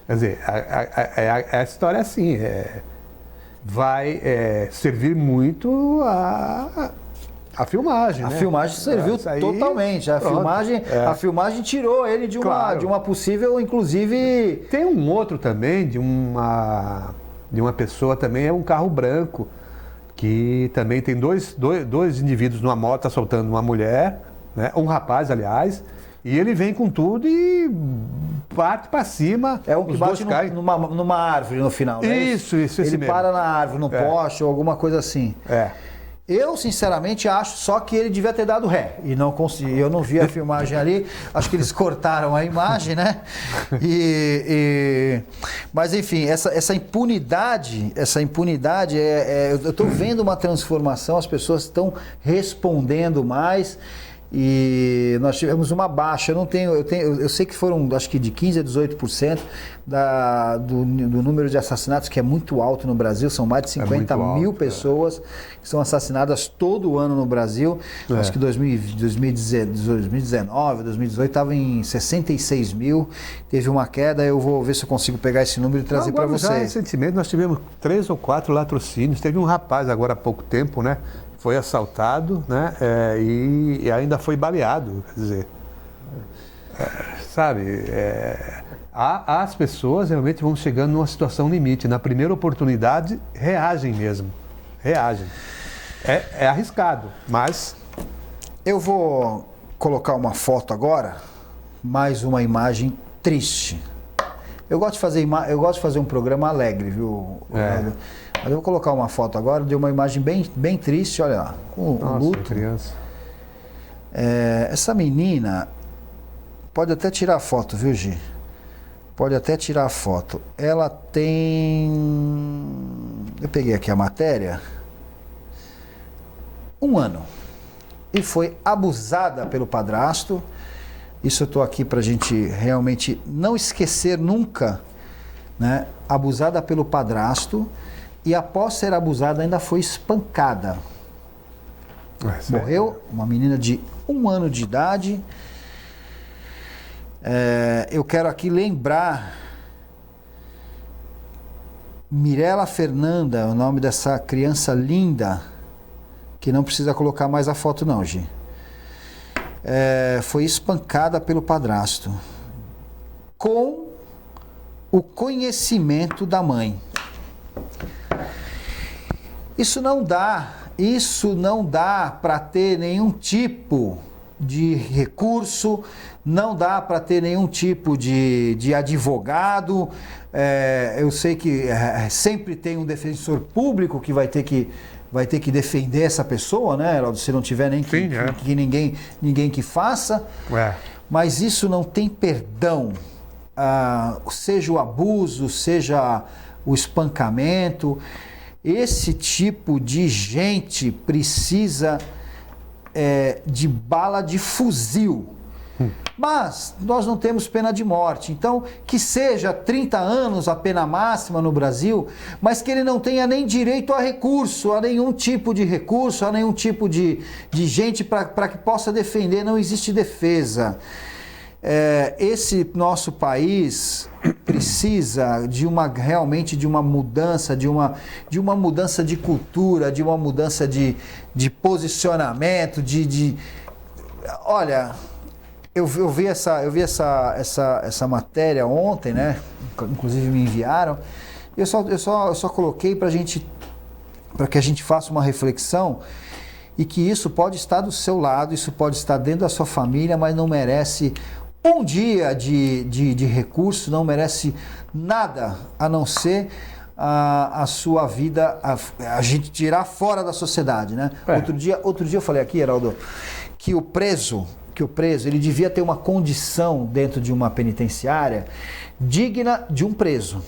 Quer dizer, a história é assim, vai servir muito a filmagem. A né? filmagem serviu totalmente. A filmagem tirou ele de uma possível, inclusive... Tem um outro também, de uma pessoa também, é um carro branco, que também tem dois indivíduos numa moto assaltando uma mulher, né? Um rapaz, aliás, e ele vem com tudo e parte para cima. É um que bate numa árvore no final, né? Isso, esse ele mesmo. Para na árvore, no poste ou alguma coisa assim. Eu, sinceramente, acho só que ele devia ter dado ré. E não consegui. Eu não vi a filmagem ali. Acho que eles cortaram a imagem, né? Mas, enfim, essa impunidade, eu estou vendo uma transformação, as pessoas estão respondendo mais. E nós tivemos uma baixa, eu sei que foram, acho que de 15% a 18% do número de assassinatos, que é muito alto no Brasil, são mais de 50 mil pessoas que são assassinadas todo ano no Brasil. Acho que 2019, 2018 estava em 66 mil, teve uma queda, eu vou ver se eu consigo pegar esse número e trazer para vocês. Recentemente nós tivemos 3 ou 4 latrocínios, teve um rapaz agora há pouco tempo, né? Foi assaltado, né? E ainda foi baleado, quer dizer, sabe? As pessoas realmente vão chegando numa situação limite. Na primeira oportunidade, reagem mesmo, reagem. É arriscado, mas... Eu vou colocar uma foto agora, mais uma imagem triste. Eu gosto de fazer um programa alegre, viu? Mas eu vou colocar uma foto agora, deu uma imagem bem triste, olha lá, com o luto. Criança. Essa menina, pode até tirar a foto, viu, Gi? Pode até tirar a foto. Ela tem... Eu peguei aqui a matéria. 1 ano. E foi abusada pelo padrasto. Isso eu estou aqui para a gente realmente não esquecer nunca, né? Abusada pelo padrasto e após ser abusada ainda foi espancada. Morreu uma menina de 1 ano de idade. Eu quero aqui lembrar Mirela Fernanda, o nome dessa criança linda, que não precisa colocar mais a foto não, Gi. Foi espancada pelo padrasto com o conhecimento da mãe. Isso não dá para ter nenhum tipo de recurso, não dá para ter nenhum tipo de advogado. Eu sei que sempre tem um defensor público que vai ter que defender essa pessoa, né, Heraldo? Se não tiver nem que ninguém que faça. Mas isso não tem perdão. Seja o abuso, seja o espancamento. Esse tipo de gente precisa de bala de fuzil. Mas nós não temos pena de morte. Então, que seja 30 anos a pena máxima no Brasil, mas que ele não tenha nem direito a recurso, a nenhum tipo de recurso, a nenhum tipo de gente para que possa defender. Não existe defesa. Esse nosso país precisa realmente de uma mudança, de uma mudança de cultura, de uma mudança de posicionamento, Olha, eu vi essa matéria ontem, né? Inclusive me enviaram. Eu só coloquei para que a gente faça uma reflexão e que isso pode estar do seu lado, isso pode estar dentro da sua família, mas não merece um dia de recurso, não merece nada a não ser a sua vida, a gente tirar fora da sociedade, né? Outro dia eu falei aqui, Heraldo, que o preso ele devia ter uma condição dentro de uma penitenciária digna de um preso.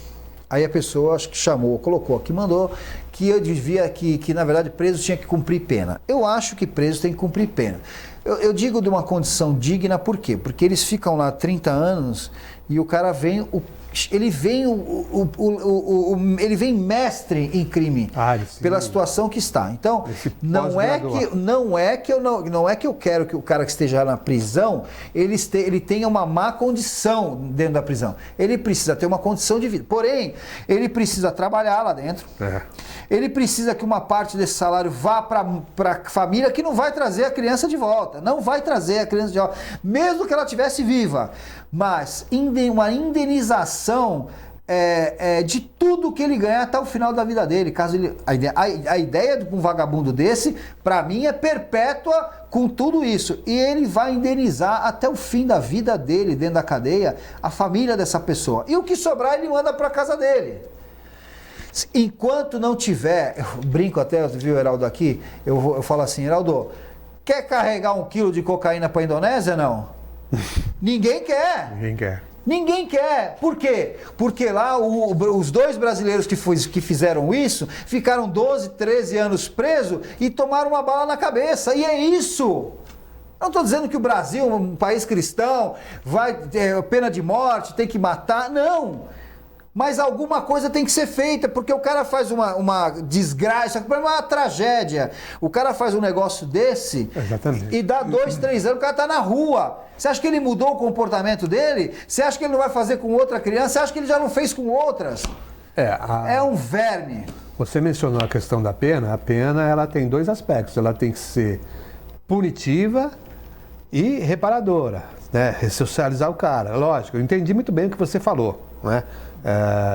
Aí a pessoa, acho que colocou aqui, mandou que eu devia, que na verdade preso tinha que cumprir pena. Eu acho que preso tem que cumprir pena. Eu digo de uma condição digna, por quê? Porque eles ficam lá 30 anos e o cara vem, ele vem mestre em crime pela situação que está. Então, não é que eu quero que o cara que esteja na prisão, ele tenha uma má condição dentro da prisão. Ele precisa ter uma condição de vida. Porém, ele precisa trabalhar lá dentro. Ele precisa que uma parte desse salário vá para a família, que não vai trazer a criança de volta. Não vai trazer a criança de volta, mesmo que ela estivesse viva. Mas uma indenização de tudo que ele ganhar até o final da vida dele. A ideia de um vagabundo desse, para mim, é perpétua com tudo isso. E ele vai indenizar até o fim da vida dele, dentro da cadeia, a família dessa pessoa. E o que sobrar, ele manda para casa dele. Enquanto não tiver, eu brinco até, viu, o Heraldo aqui, eu falo assim, Heraldo, quer carregar 1 quilo de cocaína para a Indonésia, não? Ninguém quer. Ninguém quer. Por quê? Porque lá os 2 brasileiros que fizeram isso ficaram 12, 13 anos presos e tomaram uma bala na cabeça. E é isso. Não estou dizendo que o Brasil, um país cristão, vai ter pena de morte, tem que matar. Não. Mas alguma coisa tem que ser feita, porque o cara faz uma desgraça, uma tragédia. O cara faz um negócio desse e dá 2, 3 anos, o cara está na rua. Você acha que ele mudou o comportamento dele? Você acha que ele não vai fazer com outra criança? Você acha que ele já não fez com outras? É um verme. Você mencionou a questão da pena. A pena ela tem 2 aspectos. Ela tem que ser punitiva e reparadora, né? Ressocializar o cara. Lógico, eu entendi muito bem o que você falou, né?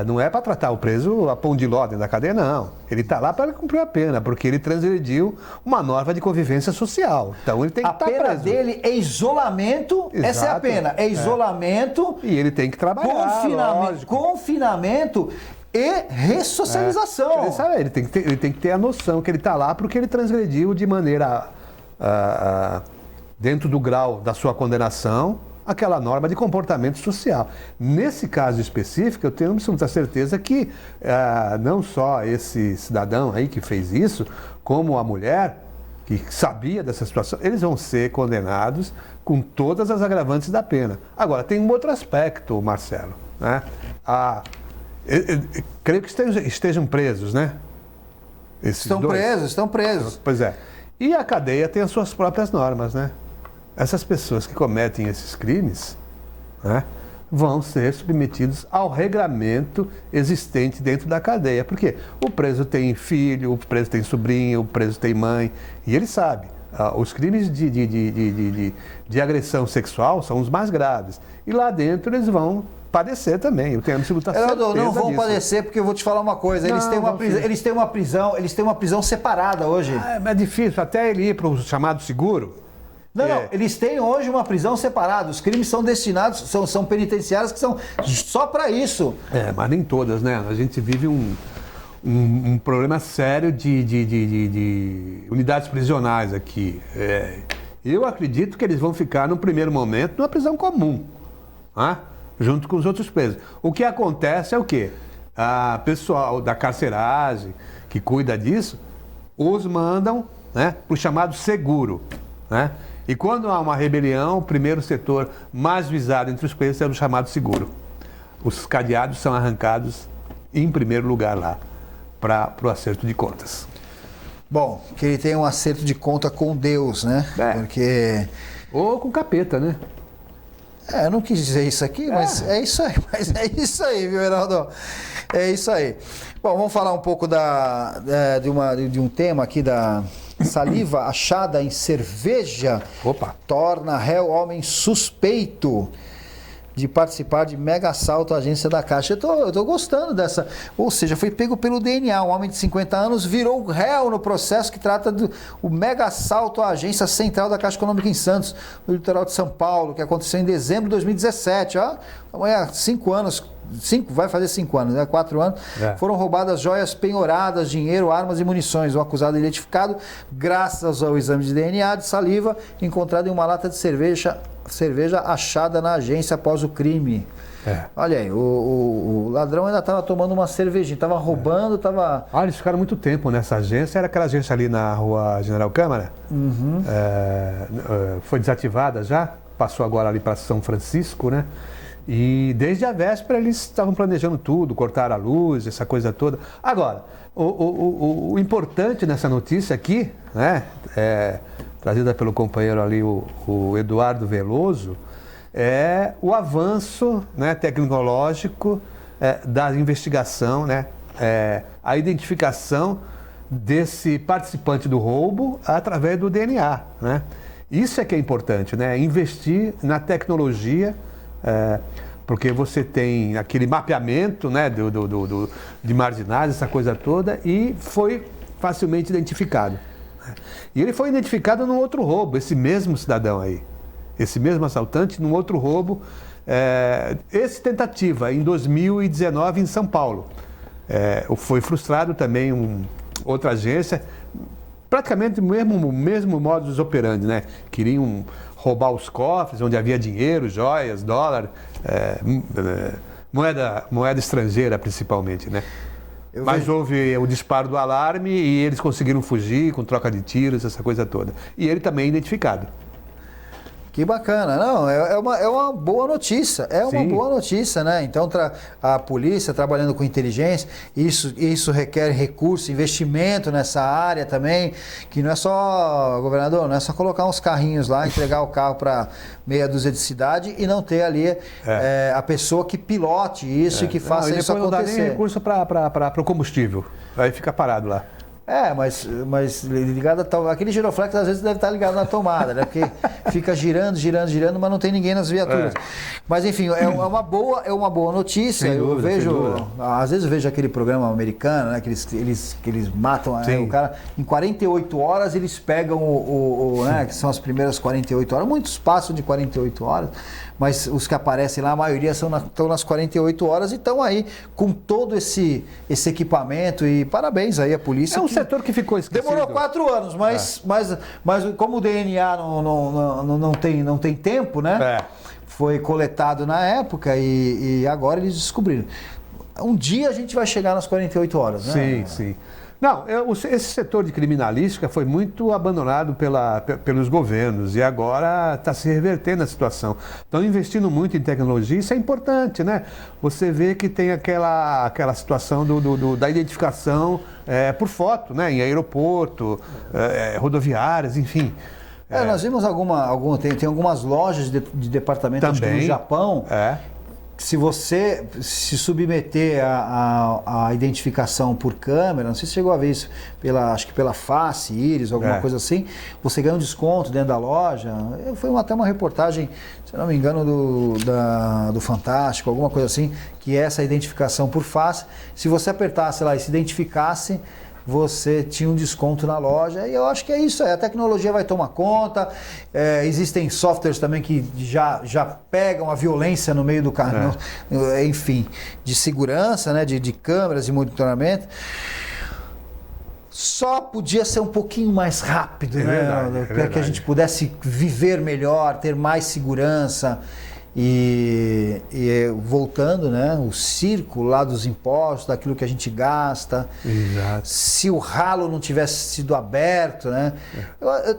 Não é para tratar o preso a pão de ló dentro da cadeia, não. Ele está lá para cumprir a pena, porque ele transgrediu uma norma de convivência social. Então ele tem que estar preso. A pena dele é isolamento. Exato. Essa é a pena. É isolamento. E ele tem que trabalhar. Confinamento e ressocialização. Ele tem que ter a noção que ele está lá porque ele transgrediu de maneira, dentro do grau da sua condenação, aquela norma de comportamento social. Nesse caso específico, eu tenho absoluta certeza que não só esse cidadão aí que fez isso, como a mulher que sabia dessa situação, eles vão ser condenados com todas as agravantes da pena. Agora, tem um outro aspecto, Marcelo, né? Creio que estejam presos, né? Estão presos. Pois é. E a cadeia tem as suas próprias normas, né? Essas pessoas que cometem esses crimes, né, vão ser submetidos ao regramento existente dentro da cadeia. Por quê? O preso tem filho, o preso tem sobrinho, o preso tem mãe, e ele sabe. Os crimes de agressão sexual são os mais graves. E lá dentro eles vão padecer também. Eu tenho absoluta certeza disso. Não vão padecer, porque eu vou te falar uma coisa. Eles têm uma prisão separada hoje. É difícil, até ele ir para o chamado seguro. Não, eles têm hoje uma prisão separada. Os crimes são destinados, são penitenciárias que são só para isso. Mas nem todas, né? A gente vive um problema sério de unidades prisionais aqui. Eu acredito que eles vão ficar, no primeiro momento, numa prisão comum, junto com os outros presos. O que acontece é o quê? A pessoal da carceragem, que cuida disso, os mandam, né, para o chamado seguro, né? E quando há uma rebelião, o primeiro setor mais visado entre os presos é o chamado seguro. Os cadeados são arrancados em primeiro lugar lá, para o acerto de contas. Bom, que ele tem um acerto de conta com Deus, né? Porque... Ou com o capeta, né? Eu não quis dizer isso aqui, mas é isso aí. Mas é isso aí, viu, Heraldo? É isso aí. Bom, vamos falar um pouco de um tema aqui da... Saliva achada em cerveja torna réu homem suspeito de participar de mega assalto à agência da Caixa. Eu tô gostando dessa. Ou seja, foi pego pelo DNA. Um homem de 50 anos virou réu no processo que trata do mega assalto à agência central da Caixa Econômica em Santos, no litoral de São Paulo, que aconteceu em dezembro de 2017. Amanhã, 5 anos. Vai fazer 5 anos, né? 4 anos. Foram roubadas joias penhoradas, dinheiro, armas e munições. O acusado identificado, graças ao exame de DNA de Saliva, encontrado em uma lata de cerveja achada na agência após o crime. Olha aí, o ladrão ainda estava tomando uma cervejinha, estava roubando, estava... Eles ficaram muito tempo nessa agência. Era aquela agência ali na rua General Câmara. Foi desativada já, passou agora ali para São Francisco, né? E desde a véspera eles estavam planejando tudo, cortar a luz, essa coisa toda. Agora, o importante nessa notícia aqui, né, trazida pelo companheiro ali, o Eduardo Veloso, é o avanço, né, tecnológico da investigação, né, a identificação desse participante do roubo através do DNA, né? Isso é que é importante, né? Investir na tecnologia. Porque você tem aquele mapeamento, né, de marginais, essa coisa toda, e foi facilmente identificado. E ele foi identificado num outro roubo, esse mesmo cidadão aí, esse mesmo assaltante, num outro roubo, esse tentativa em 2019 em São Paulo. Foi frustrado também outra agência, praticamente o mesmo modus operandi, né? Queriam roubar os cofres, onde havia dinheiro, joias, dólar, moeda estrangeira principalmente, né? Mas houve o disparo do alarme e eles conseguiram fugir com troca de tiros, essa coisa toda. E ele também é identificado. Que bacana, não, é uma boa notícia, uma boa notícia, né? Então a polícia trabalhando com inteligência, isso requer recurso, investimento nessa área também, que não é só, governador, não é só colocar uns carrinhos lá, entregar o carro para meia dúzia de cidade e não ter ali a pessoa que pilote isso e que faça isso acontecer. Não dá nem recurso para o combustível, aí fica parado lá. mas ligado aquele giroflex às vezes deve estar ligado na tomada, né? Porque fica girando, mas não tem ninguém nas viaturas. Mas enfim, é uma boa notícia. Eu vejo, às vezes eu vejo aquele programa americano, né? Que eles matam o cara em 48 horas, eles pegam né? Que são as primeiras 48 horas. Muitos passam de 48 horas. Mas os que aparecem lá, a maioria estão nas 48 horas e estão aí com todo esse equipamento. E parabéns aí à polícia. É um setor que ficou esquecido. Demorou 4 anos, mas como o DNA não tem tempo, né? Foi coletado na época e agora eles descobriram. Um dia a gente vai chegar nas 48 horas, né? Sim. Não, esse setor de criminalística foi muito abandonado pelos governos e agora está se revertendo a situação. Estão investindo muito em tecnologia, isso é importante, né? Você vê que tem aquela situação da identificação por foto, né? Em aeroporto, rodoviárias, enfim. Nós vimos tem algumas lojas de departamento acho que no Japão. Se você se submeter à identificação por câmera, não sei se chegou a ver isso, acho que pela face, íris, alguma coisa assim, você ganha um desconto dentro da loja. Foi até uma reportagem, se não me engano, do Fantástico, alguma coisa assim, que essa identificação por face, se você apertasse lá e se identificasse, você tinha um desconto na loja, e eu acho que é isso aí, a tecnologia vai tomar conta, existem softwares também que já pegam a violência no meio do carro, enfim, de segurança, né, de câmeras e monitoramento. Só podia ser um pouquinho mais rápido, né, para que a gente pudesse viver melhor, ter mais segurança. E voltando, né, o circo lá dos impostos, daquilo que a gente gasta. Exato. Se o ralo não tivesse sido aberto, né?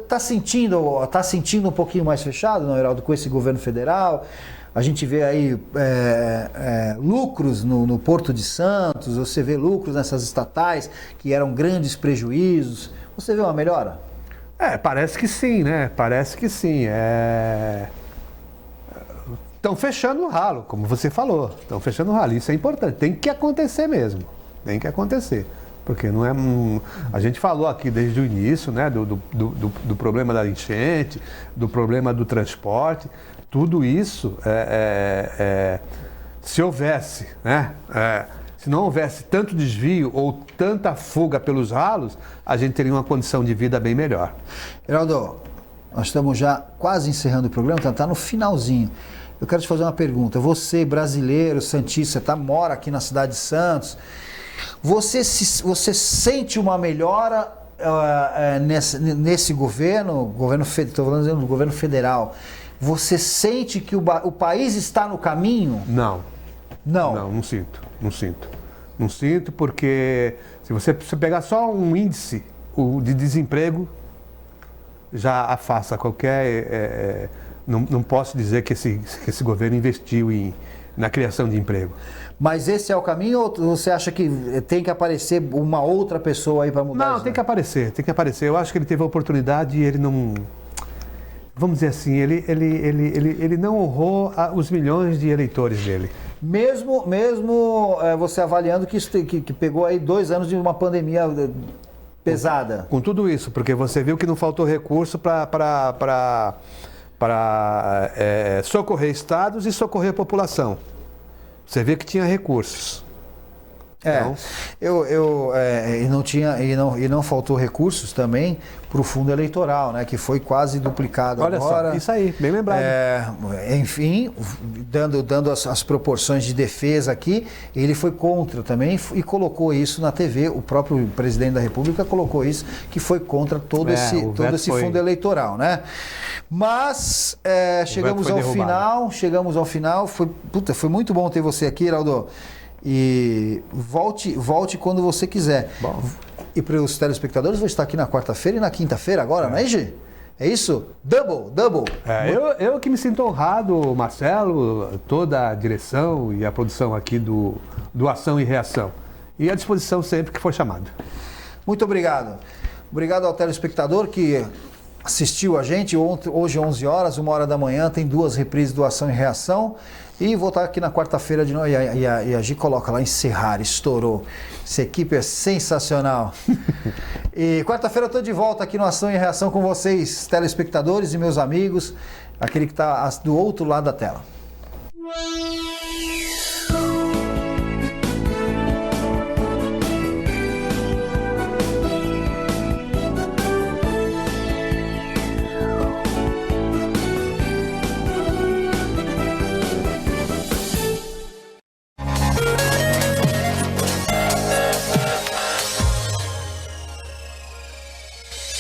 Tá sentindo um pouquinho mais fechado, não, Heraldo, com esse governo federal? A gente vê aí lucros no Porto de Santos, você vê lucros nessas estatais que eram grandes prejuízos. Você vê uma melhora? Parece que sim, né? Parece que sim. Estão fechando o ralo, como você falou. Estão fechando o ralo. Isso é importante. Tem que acontecer mesmo. Tem que acontecer. Porque não é. A gente falou aqui desde o início, né? Do problema da enchente, do problema do transporte. Tudo isso, se houvesse, né? Se não houvesse tanto desvio ou tanta fuga pelos ralos, a gente teria uma condição de vida bem melhor. Heraldo, nós estamos já quase encerrando o programa, está no finalzinho. Eu quero te fazer uma pergunta. Você, brasileiro, santista, mora aqui na cidade de Santos, você sente uma melhora nesse governo, estou falando do governo federal, você sente que o país está no caminho? Não, não sinto. Não sinto porque se você pegar só um índice de desemprego, já afasta qualquer... Não posso dizer que esse governo investiu na criação de emprego. Mas esse é o caminho ou você acha que tem que aparecer uma outra pessoa aí para mudar isso? Não, tem que aparecer. Eu acho que ele teve a oportunidade e ele não... Vamos dizer assim, ele não honrou os milhões de eleitores dele. Mesmo você avaliando que pegou aí 2 anos de uma pandemia pesada. Com tudo isso, porque você viu que não faltou recurso para socorrer estados e socorrer a população. Você vê que tinha recursos. Então... E não faltou recursos também para o fundo eleitoral, né? Que foi quase duplicado. Olha agora. Só, isso aí, bem lembrado. Enfim, dando as proporções de defesa aqui, ele foi contra também e colocou isso na TV. O próprio presidente da República colocou isso, que foi contra todo esse fundo eleitoral, né? Mas chegamos ao final. Foi muito bom ter você aqui, Heraldo. E volte quando você quiser. Bom. E para os telespectadores, vou estar aqui na quarta-feira e na quinta-feira agora, não é, Gi? É isso? Double. Eu que me sinto honrado, Marcelo, toda a direção e a produção aqui do Ação e Reação. E à disposição sempre que for chamado. Muito obrigado. Obrigado ao telespectador que assistiu a gente. Hoje, 11 horas, 1 hora da manhã, tem 2 reprises do Ação e Reação. E vou estar aqui na quarta-feira de novo. E a Gi coloca lá, encerrar, estourou. Essa equipe é sensacional. E quarta-feira eu estou de volta aqui no Ação e Reação com vocês, telespectadores e meus amigos, aquele que está do outro lado da tela.